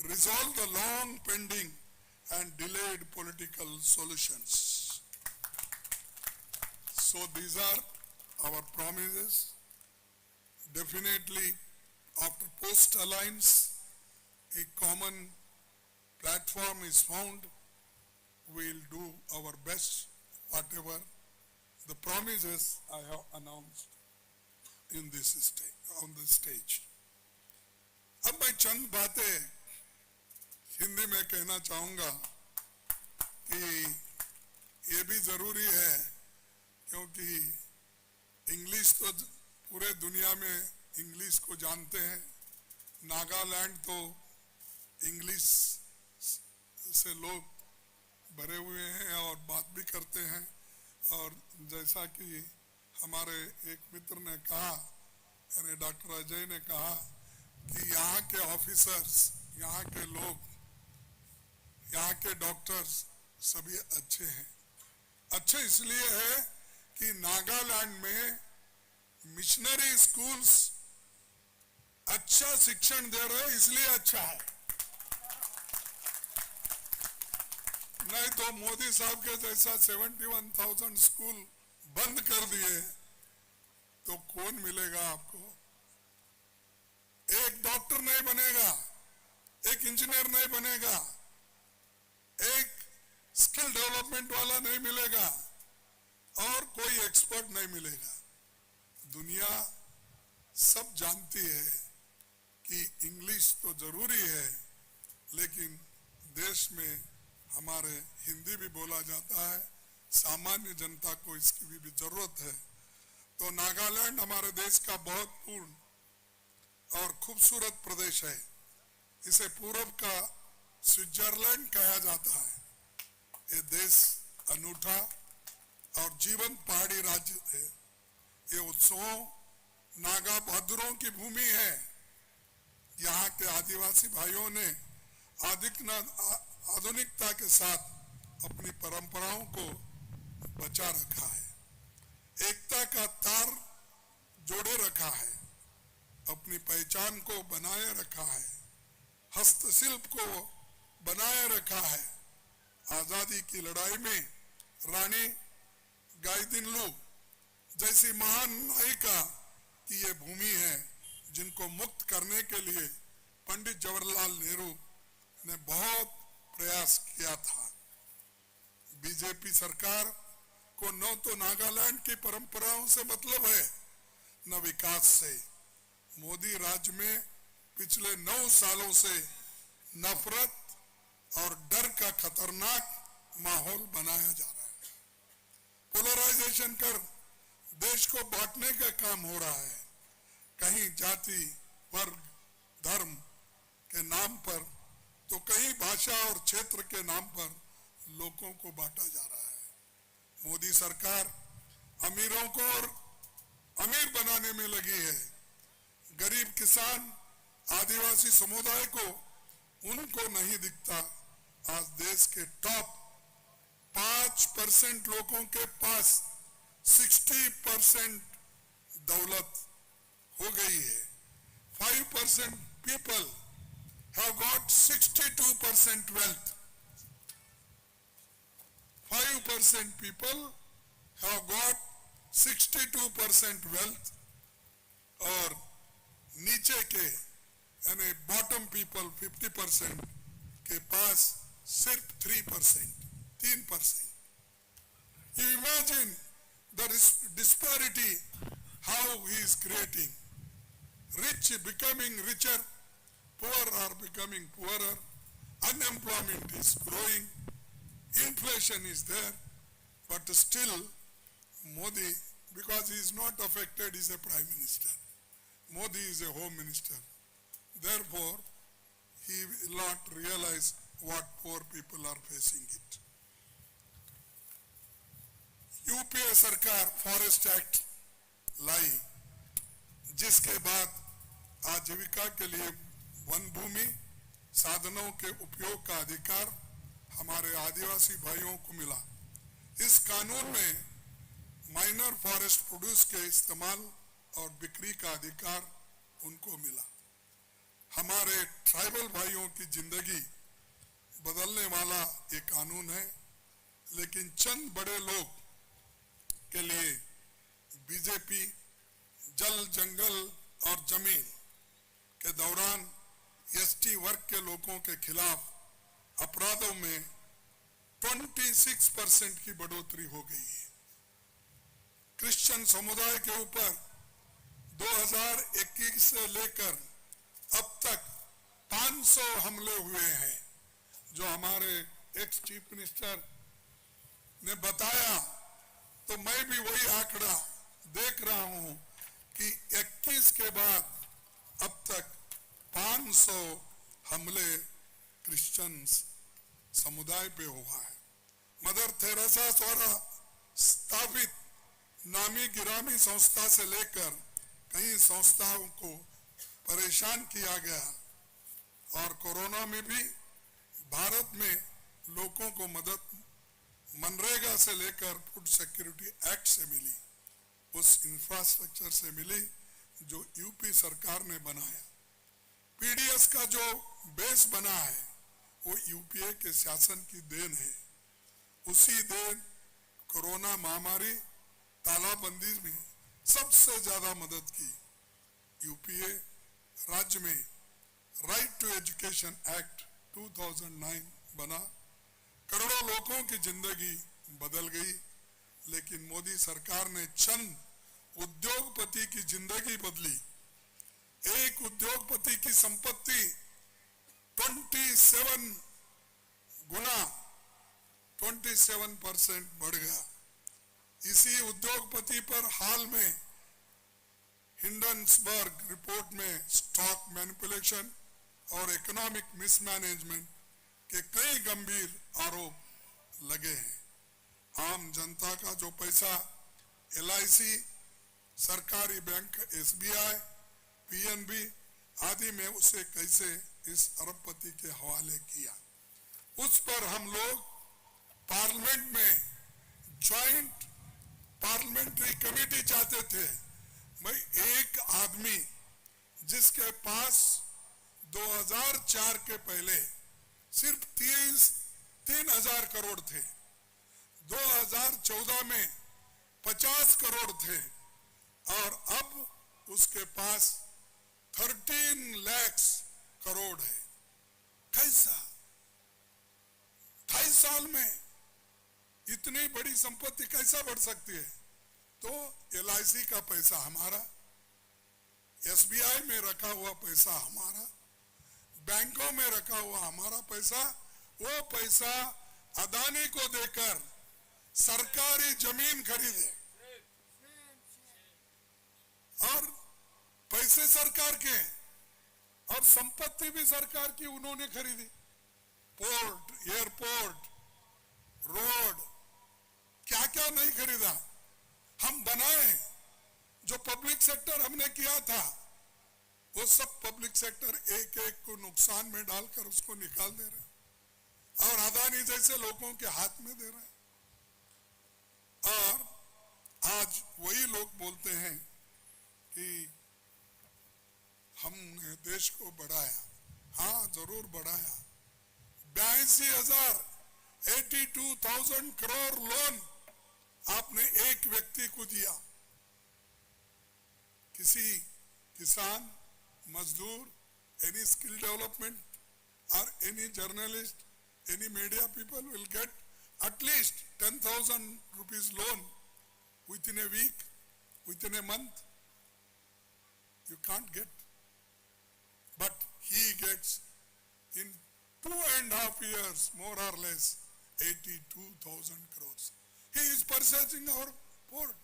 resolve the long pending and delayed political solutions. So these are our promises. Definitely after post-alliance, a common platform is found. We'll do our best, whatever the promises I have announced in this stage, on the stage. अब मैं चंद बातें हिंदी में कहना चाहूँगा कि ये भी जरूरी है, क्योंकि इंग्लिश तो पूरे दुनिया में इंग्लिश को जानते हैं, नागालैंड तो इंग्लिश से लोग भरे हुए हैं और बात भी करते हैं। और जैसा कि हमारे एक मित्र ने कहा, यानी डॉक्टर अजय ने कहा कि यहाँ के ऑफिसर्स, यहाँ के लोग, यहाँ के डॉक्टर्स सभी अच्छे हैं। अच्छे इसलिए है कि नागालैंड में मिशनरी स्कूल्स अच्छा शिक्षण दे रहे हैं, इसलिए अच्छा है। नहीं तो मोदी साहब के जैसा 71,000 स्कूल बंद कर दिए तो कौन मिलेगा आपको? एक डॉक्टर नहीं बनेगा, एक इंजीनियर नहीं बनेगा, एक स्किल डेवलपमेंट वाला नहीं मिलेगा और कोई एक्सपर्ट नहीं मिलेगा। दुनिया सब जानती है कि इंग्लिश तो जरूरी है, लेकिन देश में हमारे हिंदी भी बोला जाता है, सामान्य जनता को इसकी भी जरूरत है। तो नागालैंड हमारे देश का बहुत पूर्ण और खूबसूरत प्रदेश है। इसे पूरब का स्विट्जरलैंड कहा जाता है। ये देश अनूठा और जीवंत पहाड़ी राज्य है। ये उत्सवों, नागा बहादुरों की भूमि है। यहाँ के आदिवासी भाइयों ने आधुनिकता के साथ अपनी परंपराओं को बचा रखा है, एकता का तार जोड़े रखा है, अपनी पहचान को बनाए रखा है, हस्तशिल्प को बनाए रखा है। आजादी की लड़ाई में रानी गाइदिन्लू जैसी महान नायिका की ये भूमि है, जिनको मुक्त करने के लिए पंडित जवाहरलाल नेहरू ने बहुत प्रयास किया था। बीजेपी सरकार को न तो नागालैंड की परंपराओं से मतलब है, न विकास से। मोदी राज्य में पिछले 9 सालों से नफरत और डर का खतरनाक माहौल बनाया जा रहा है। पोलराइजेशन कर देश को बांटने का काम हो रहा है। कहीं जाति, वर्ग, धर्म के नाम पर तो कहीं भाषा और क्षेत्र के नाम पर लोगों को बांटा जा रहा है। मोदी सरकार अमीरों को और अमीर बनाने में लगी है। गरीब किसान, आदिवासी समुदाय को उनको नहीं दिखता। आज देश के टॉप 5% लोगों के पास 60% दौलत हो गई है। 5% people have got 62% wealth. 5% people have got 62% wealth और नीचे के यानी बॉटम पीपल 50% के पास सिर्फ 3%. You imagine the disparity how he is creating. Rich becoming richer, poor are becoming poorer, unemployment is growing, inflation is there, but still Modi, because he is not affected, is a prime minister. Modi is a home minister. Therefore, he will not realize what poor people are facing it. UPA सरकार forest act लाई, जिसके बाद आजीविका के लिए one भूमि साधनों के उपयोग का अधिकार हमारे आदिवासी भाइयों को मिला। इस कानून में माइनर फॉरेस्ट प्रोड्यूस के इस्तेमाल और बिक्री का अधिकार उनको मिला। हमारे ट्राइबल भाइयों की जिंदगी बदलने वाला ये कानून है, लेकिन चंद बड़े लोग के लिए बीजेपी जल, जंगल और जमीन के दौरान एसटी वर्ग के लोगों के खिलाफ अपराधों में 26% की बढ़ोतरी हो गई है। क्रिश्चियन समुदाय के ऊपर 2021 से लेकर अब तक 500 हमले हुए हैं, जो हमारे एक्स चीफ मिनिस्टर ने बताया। तो मैं भी वही आंकड़ा देख रहा हूं कि 21 के बाद अब तक 500 हमले क्रिश्चियन समुदाय पे हुआ है। मदर तेरेसा द्वारा स्थापित नामी गिरामी संस्था से लेकर कई संस्थाओं को परेशान किया गया और कोरोना में भी भारत में लोगों को मदद मनरेगा से लेकर फूड सिक्योरिटी एक्ट से मिली, उस इंफ्रास्ट्रक्चर से मिली जो यूपी सरकार ने बनाया। पीडीएस का जो बेस बना है वो यूपीए के शासन की देन है। उसी देन कोरोना महामारी तालाबंदी में सबसे ज्यादा मदद की। यूपीए राज्य में राइट टू एजुकेशन एक्ट 2009 बना, करोड़ों लोगों की जिंदगी बदल गई। लेकिन मोदी सरकार ने चंद उद्योगपति की जिंदगी बदली। एक उद्योगपति की संपत्ति 27 गुना 27% बढ़ गया। इसी उद्योगपति पर हाल में हिंडनबर्ग रिपोर्ट में स्टॉक मैनिपुलेशन और इकोनॉमिक मिसमैनेजमेंट के कई गंभीर आरोप लगे हैं। आम जनता का जो पैसा एलआईसी, सरकारी बैंक एसबीआई, पीएनबी आदि में उसे कैसे इस अरबपति के हवाले किया, उस पर हम लोग पार्लियामेंट में ज्वाइंट पार्लियामेंट्री कमेटी चाहते थे। भाई एक आदमी जिसके पास 2004 के पहले सिर्फ 3,000 करोड़ थे, 2014 में 50 करोड़ थे और अब उसके पास 13 लाख करोड़ है। कैसा 28 साल में इतनी बड़ी संपत्ति कैसा बढ़ सकती है? तो एलआईसी का पैसा हमारा, एसबीआई में रखा हुआ पैसा हमारा, बैंकों में रखा हुआ हमारा पैसा, वो पैसा अदानी को देकर सरकारी जमीन खरीदे और पैसे सरकार के और संपत्ति भी सरकार की उन्होंने खरीदी। पोर्ट, एयरपोर्ट, रोड, क्या क्या नहीं खरीदा, हम बनाए। जो पब्लिक सेक्टर हमने किया था वो सब पब्लिक सेक्टर एक एक को नुकसान में डालकर उसको निकाल दे रहे और अदानी जैसे लोगों के हाथ में दे रहे। और आज वही लोग बोलते हैं कि हमने देश को बढ़ाया। हाँ, जरूर बढ़ाया। 82,000 करोड़ लोन आपने एक व्यक्ति को दिया। किसी किसान, मजदूर, any skill development or any journalist, any media people will get at least 10,000 rupees loan within a week, within a month. You can't get. But he gets in 2.5 years, more or less, 82,000 crores. He is purchasing our port,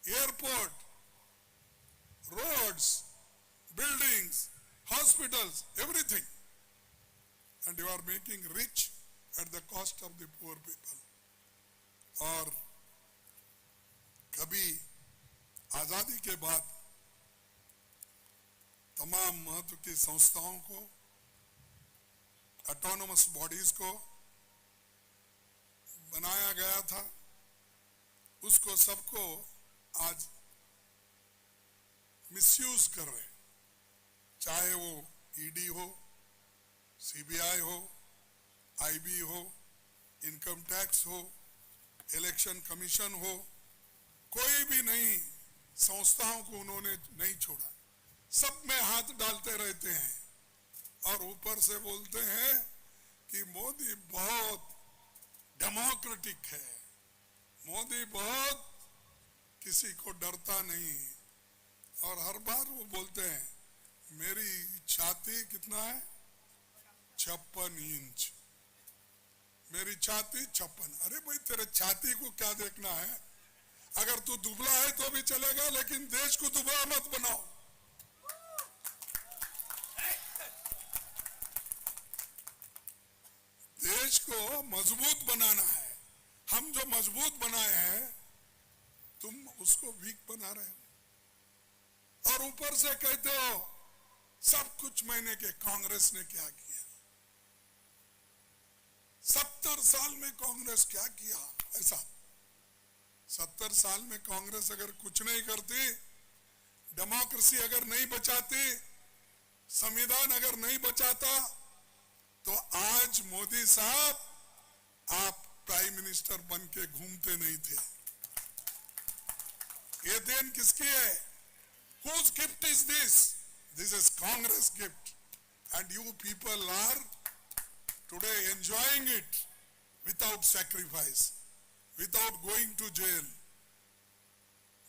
airport, roads, buildings, hospitals, everything. And you are making rich at the cost of the poor people. और कभी आजादी के बाद तमाम महत्व की संस्थाओं को, ऑटोनोमस बॉडीज को बनाया गया था, उसको सबको आज मिसयूज कर रहे। चाहे वो ईडी हो, सीबीआई हो, आईबी हो, इनकम टैक्स हो, इलेक्शन कमीशन हो, कोई भी नहीं संस्थाओं को उन्होंने नहीं छोड़ा। सब में हाथ डालते रहते हैं और ऊपर से बोलते हैं कि मोदी बहुत डेमोक्रेटिक है, मोदी बहुत किसी को डरता नहीं। और हर बार वो बोलते हैं मेरी छाती कितना है, 56 इंच, मेरी छाती 56। अरे भाई, तेरे छाती को क्या देखना है? अगर तू दुबला है तो भी चलेगा, लेकिन देश को दुबला मत बनाओ। देश को मजबूत बनाना है। हम जो मजबूत बनाए हैं, तुम उसको वीक बना रहे हो। और ऊपर से कहते हो सब कुछ महीने के कांग्रेस ने क्या किया। 70 साल में कांग्रेस क्या किया? ऐसा 70 साल में कांग्रेस अगर कुछ नहीं करती, डेमोक्रेसी अगर नहीं बचाती, संविधान अगर नहीं बचाता, तो आज मोदी साहब आप प्राइम मिनिस्टर बन के घूमते नहीं थे। ये देन किसकी है? Whose gift is this? This is Congress gift, and you people are today enjoying it without sacrifice, without going to jail.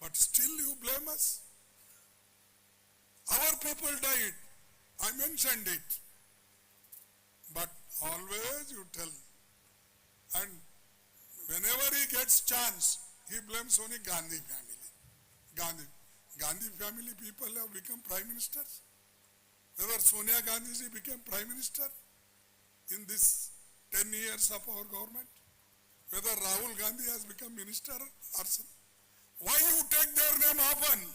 But still you blame us. Our people died. I mentioned it. But always you tell. And whenever he gets chance, he blames only Gandhi family. Gandhi family people have become prime ministers. Whether Sonia Gandhi ji became prime minister in this 10 years of our government, whether Rahul Gandhi has become minister or some. Why you take their name often?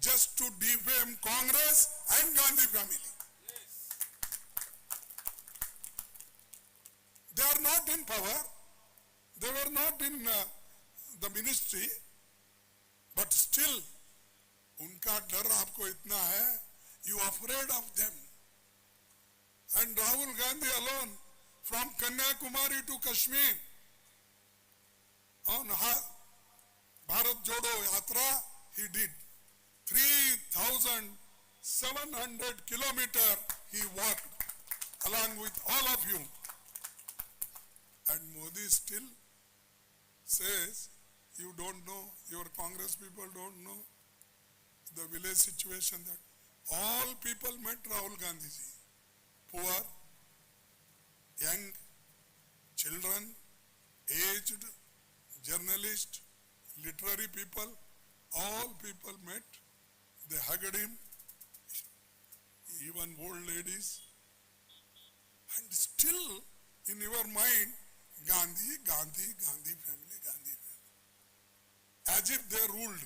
Just to defame Congress and Gandhi family. They are not in power. They were not in the ministry. But still, उनका डर आपको इतना है, you afraid of them. And Rahul Gandhi alone, from Kanyakumari to Kashmir, on BharatJodoYatra, he did 3,700 kilometers he walked along with all of you. And Modi still says, you don't know, your Congress people don't know the village situation, that all people met Rahul Gandhi ji. Poor, young, children, aged, journalists, literary people, all people met. They hugged him, even old ladies. And still in your mind, Gandhi, Gandhi, Gandhi family, Gandhi family. as if they ruled.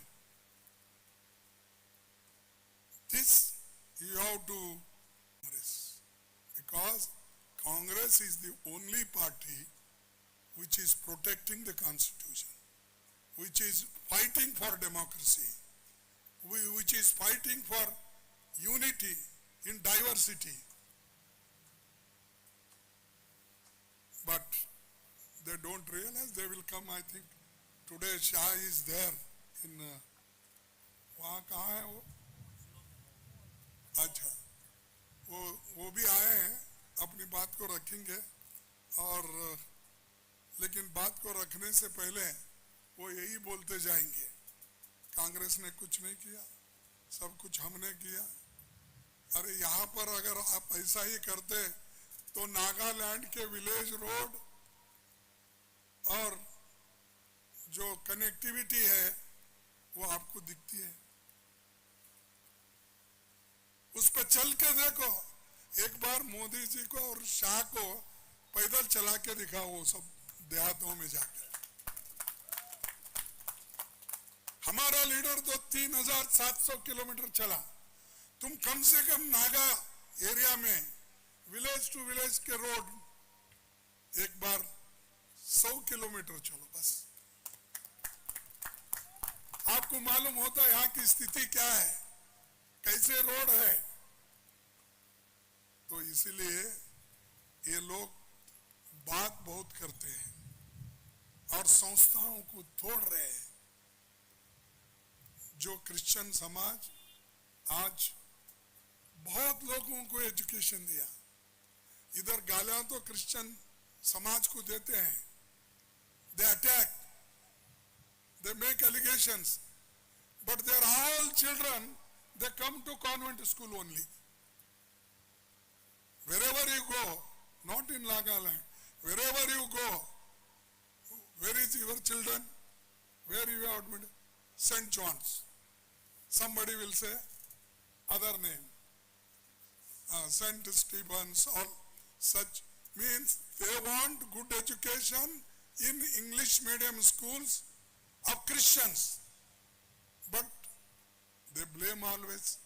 This you have to because Congress is the only party which is protecting the constitution, which is fighting for democracy, which is fighting for unity in diversity. But they don't realize. They will come, I think. Today Shah is there in वहाँ कहाँ है वो? अच्छा, वो भी आए हैं, अपनी बात को रखेंगे और लेकिन बात को रखने से पहले वो यही बोलते जाएंगे, कांग्रेस ने कुछ नहीं किया, सब कुछ हमने किया। अरे यहाँ पर अगर आप ऐसा ही करते तो नागालैंड के विलेज रोड और जो कनेक्टिविटी है वो आपको दिखती है, उस पर चल के देखो। एक बार मोदी जी को और शाह को पैदल चला के दिखाओ वो सब देहातों में जाकर। हमारा लीडर तो 3700 किलोमीटर चला, तुम कम से कम नागा एरिया में विलेज टू विलेज के रोड एक बार 100 किलोमीटर चलो बस, आपको मालूम होता है यहाँ की स्थिति क्या है, कैसे रोड है। तो इसीलिए ये लोग बात बहुत करते हैं और संस्थाओं को तोड़ रहे हैं। जो क्रिश्चियन समाज आज बहुत लोगों को एजुकेशन दिया, इधर गालियां तो क्रिश्चियन समाज को देते हैं, they attack, they make allegations, but they are all children, they come to convent school only. Wherever you go, not in Nagaland, wherever you go, where is your children? Where you are admitted? St. John's. Somebody will say other name. St. Stephen's or such, means they want good education in English medium schools of Christians. But they blame always.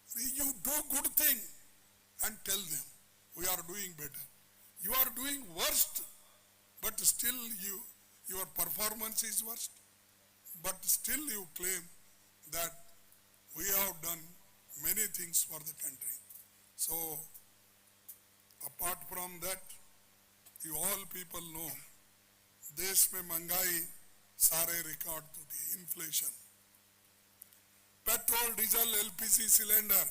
You do good thing and tell them, we are doing better. You are doing worst, but still your performance is worst. But still you claim that we have done many things for the country. So, apart from that, you all people know, देश में महंगाई सारे record टूटी, inflation, petrol, diesel, LPG cylinder,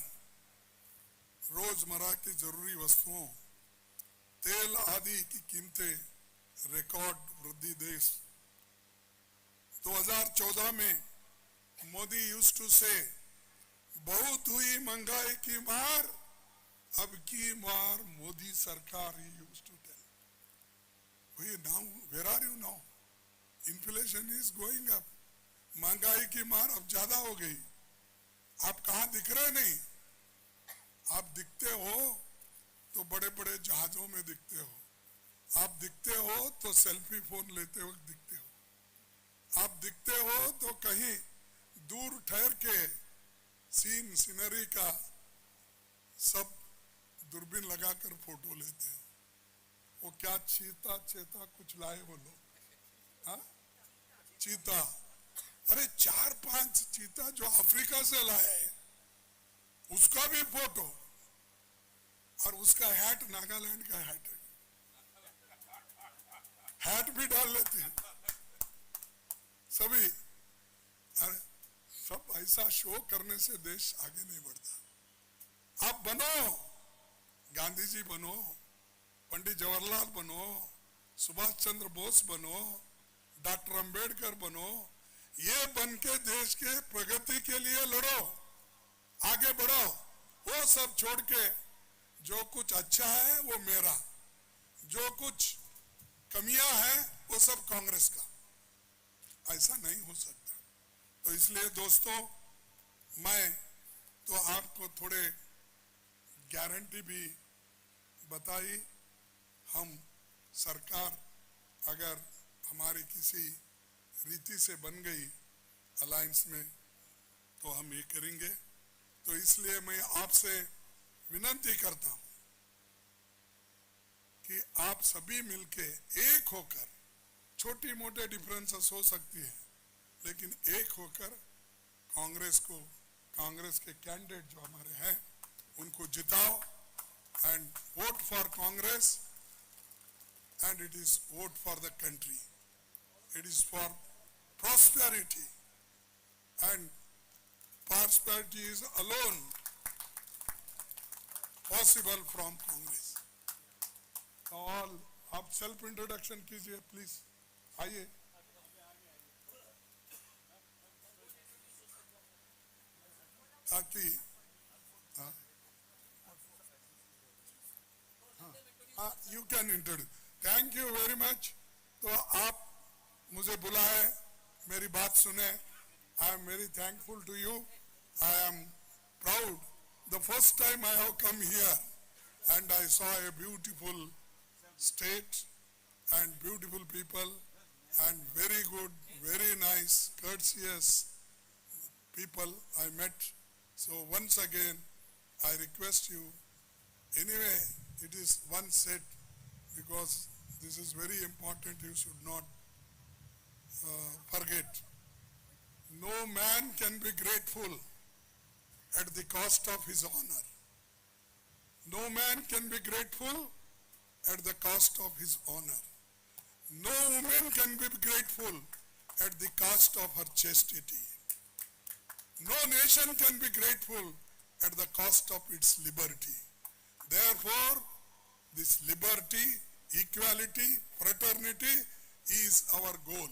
रोजमर्रा की जरूरी वस्तुओं, तेल आदि की कीमतें रिकॉर्ड वृद्धि। देश 2014 में मोदी यूज्ड टू से बहुत हुई महंगाई की मार, अब की मार मोदी सरकार he used to tell. now where are you now? Inflation is going up, महंगाई की मार अब ज्यादा हो गई। आप कहाँ दिख रहे नहीं, आप दिखते हो तो बड़े बड़े जहाजों में दिखते हो, आप दिखते हो तो सेल्फी फोन लेते हुए दिखते हो, आप दिखते हो तो कहीं दूर ठहर के सीनरी का सब दूरबीन लगाकर फोटो लेते हो। वो क्या चीता कुछ लाए वो लोग, हाँ चीता, अरे 4-5 चीता जो अफ्रीका से लाए, उसका भी फोटो, और उसका हैट नागालैंड का हैट है, हैट भी डाल लेते हैं सभी। अरे सब ऐसा शो करने से देश आगे नहीं बढ़ता। आप बनो, गांधी जी बनो, पंडित जवाहरलाल बनो, सुभाष चंद्र बोस बनो, डॉक्टर अंबेडकर बनो, ये बन के देश के प्रगति के लिए लड़ो, आगे बढ़ो। वो सब छोड़ के जो कुछ अच्छा है वो मेरा, जो कुछ कमियां है वो सब कांग्रेस का, ऐसा नहीं हो सकता। तो इसलिए दोस्तों, मैं तो आपको थोड़े गारंटी भी बताई, हम सरकार अगर हमारी किसी रीति से बन गई अलायंस में, तो हम ये करेंगे। तो इसलिए मैं आपसे विनती करता हूं कि आप सभी मिलके एक होकर, छोटी मोटे डिफरेंसेस हो सकती है, लेकिन एक होकर कांग्रेस के कैंडिडेट जो हमारे हैं उनको जिताओ and vote for Congress, and it is vote for the country. It is for prosperity, and prosperity is alone possible from Congress. So all, आप self introduction कीजिए please. आइए. ताकि you can introduce. Thank you very much. तो आप मुझे बुलाए, मेरी बात सुने. I am very thankful to you. I am proud. The first time I have come here and I saw a beautiful state and beautiful people and very good, very nice, courteous people I met. So once again, I request you. Anyway, it is one said, because this is very important, you should not forget. No man can be grateful at the cost of his honor. No man can be grateful at the cost of his honor. No woman can be grateful at the cost of her chastity. No nation can be grateful at the cost of its liberty. Therefore, this liberty, equality, fraternity is our goal.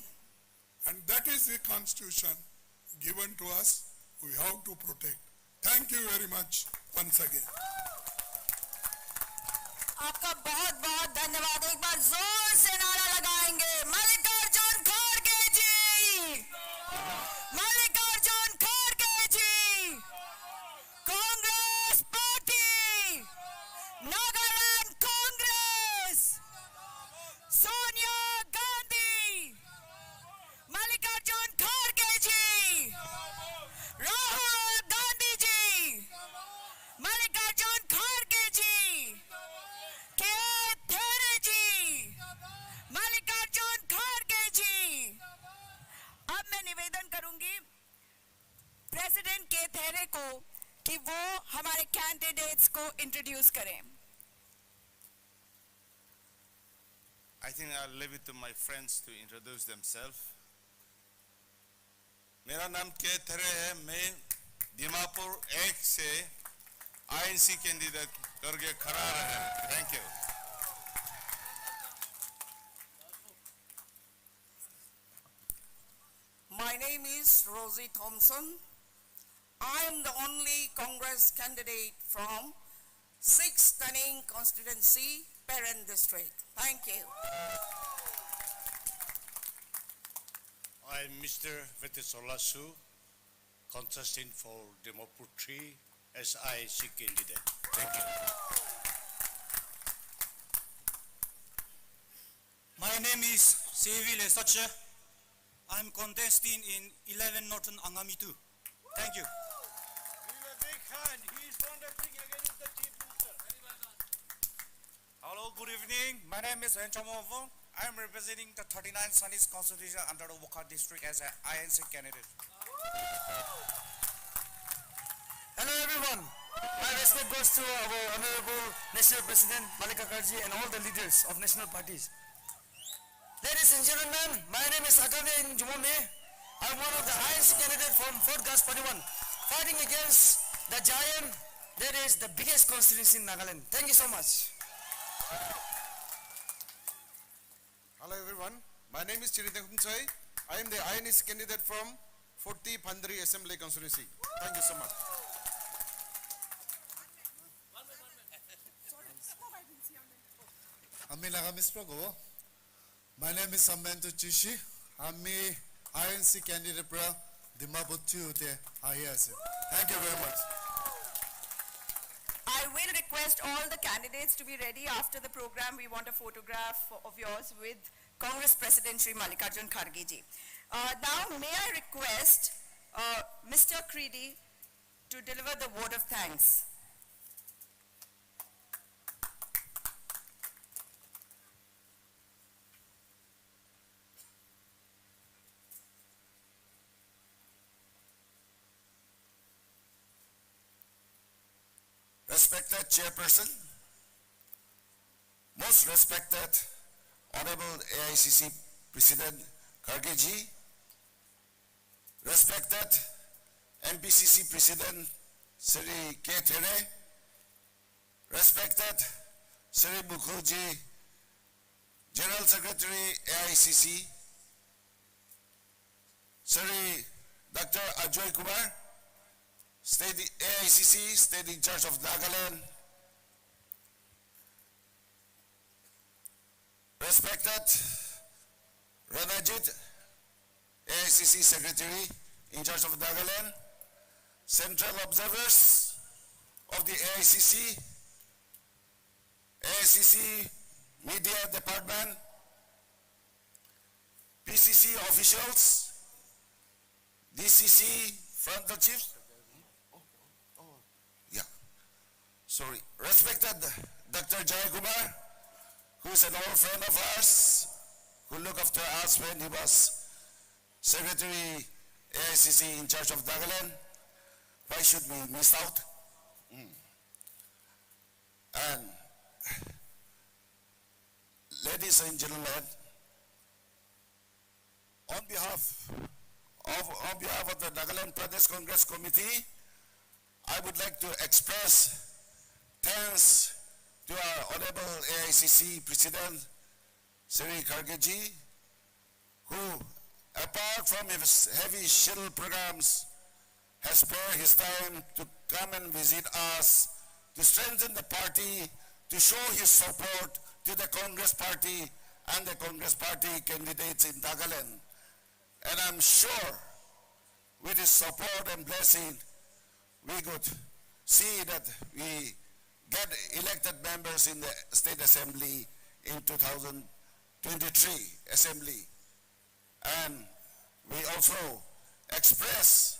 And that is the constitution given to us. We have to protect. Thank you very much once again. आपका बहुत बहुत धन्यवाद। एक बार जोर से नारा लगाएंगे, मल्लिकार्जुन खड़गे जी, मल्लिकार्जुन खड़गे जी, कांग्रेस पार्टी, नागालैंड कांग्रेस, सोनिया गांधी, मल्लिकार्जुन खड़गे जी, राहुल गांधी जी, मल्लिकार्जुन खड़गे जी, के थेरे जी, मल्लिकार्जुन खड़गे जी। अब मैं निवेदन करूंगी प्रेसिडेंट के थेरे को कि वो हमारे कैंडिडेट्स को इंट्रोड्यूस करें। I think I'll leave it to my friends to introduce themselves. मेरा नाम के थेरे है। मैं दिमापुर 1 से INC कैंडिडेट करके खड़ा रहा। Thank you. My name is Rosie Thompson. I am the only Congress candidate from 6th Canning constituency, Peren district. Thank you. I am Mr. Vetisolasu, contesting for Dimapur 3 as INC candidate. Thank you. My name is Seville Sacha. I am contesting in 11 Northern Angami 2. Thank you. Give a big hand. He is contesting against the Chief Minister. Hello, good evening. My name is Renchomo. I am representing the 39th Sunnis constitution under the Wokha district as an INC candidate. Hello everyone. My respect goes to our Honorable National President Mallikarjun Kharge and all the leaders of national parties. Ladies and gentlemen, my name is Akane Jumone. I'm one of the INC candidates from Fort Gas 41, fighting against the giant that is the biggest constituency in Nagaland. Thank you so much. Hello everyone, my name is Chiritangkum Chai. I am the INC candidate from 40 Pandri Assembly constituency. Thank you so much. My name is Samento Chishi. I'm INC candidate for Dimapur 2. Thank you very much. I will request all the candidates to be ready after the program. We want a photograph of yours with Congress President Shri Mallikarjun Kharge ji. Now, may I request Mr. Creedy to deliver the vote of thanks. Respected Chairperson, most respected Honorable AICC President Kharge ji, respected MPCC President Shri K. There, respected Shri Mukherjee, General Secretary AICC, Shri Dr. Ajoy Kumar, State AICC, State in charge of Nagaland, respected Ranajit, AICC Secretary in charge of Nagaland, Central Observers of the AICC, AICC Media Department, PCC officials, DCC Frontal Chiefs, respected Dr. Jai Kumar, who is an old friend of ours, who looked after us when he was Secretary AICC in charge of Nagaland. Why should we miss out? And ladies and gentlemen, on behalf of the Nagaland Pradesh Congress Committee, I would like to express thanks to our Honorable AICC President, Shri Kharge ji, who, apart from his heavy schedule programs, has spared his time to come and visit us, to strengthen the party, to show his support to the Congress Party and the Congress Party candidates in Nagaland. And I'm sure with his support and blessing, we could see that we get elected members in the State Assembly in 2023 Assembly. And we also express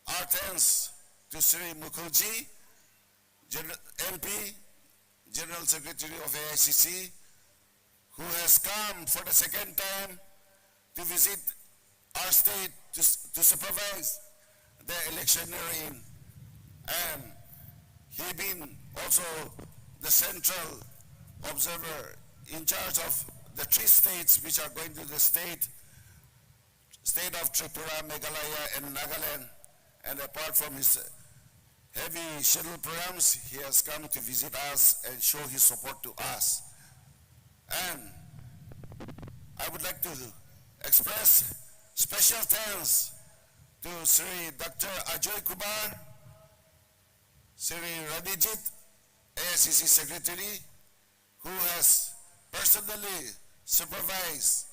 our thanks to Shri Mukherjee, MP, General Secretary of AICC, who has come for the second time to visit our state to supervise the electioneering, and he been also the central observer in charge of the 3 states which are going to the state of Tripura, Meghalaya and Nagaland. And apart from his heavy schedule programs, he has come to visit us and show his support to us. And I would like to express special thanks to Shri Dr. Ajoy Kumar, Shri Ranijit, AICC Secretary, who has personally supervised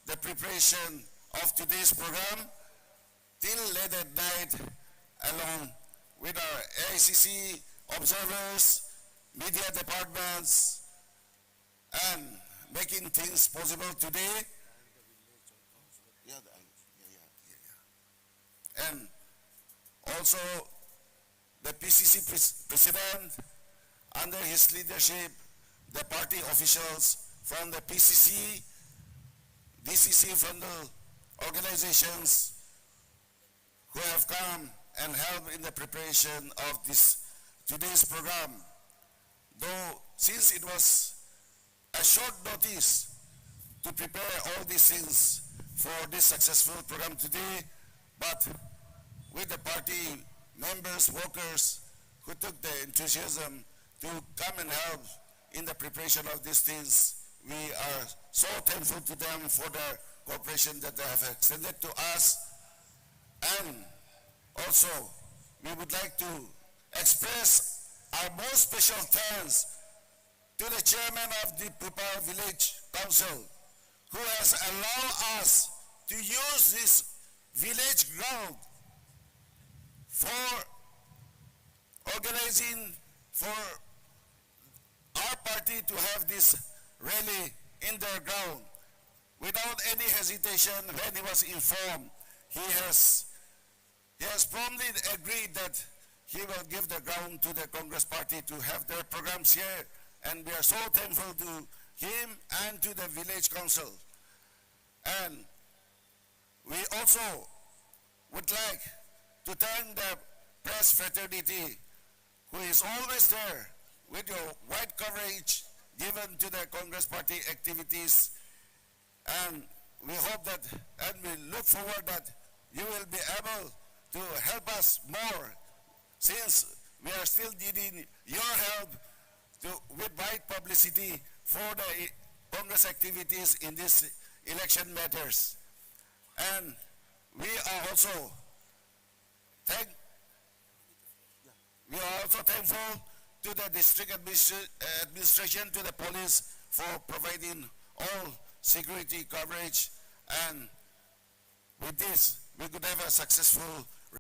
the preparation of today's program till late at night, along with our AICC observers, media departments, and making things possible today. And also the PCC President, under his leadership, the party officials from the PCC, DCC, from the organizations who have come and helped in the preparation of today's program. Though since it was a short notice to prepare all these things for this successful program today, but with the party members, workers who took the enthusiasm to come and help in the preparation of these things, we are so thankful to them for the cooperation that they have extended to us. And also, we would like to express our most special thanks to the chairman of the Pupa Village Council, who has allowed us to use this village ground for organizing for our party to have this rally in their ground. without any hesitation, when he was informed, he has promptly agreed that he will give the ground to the Congress Party to have their programs here, and we are so thankful to him and to the village council. And we also would like to thank the press fraternity who is always there with your wide coverage given to the Congress Party activities. And we hope that, and we look forward that you will be able to help us more, since we are still needing your help with wide publicity for the Congress activities in these election matters. And we are also thankful to the district administration, to the police for providing all security coverage, and with this we could have a successful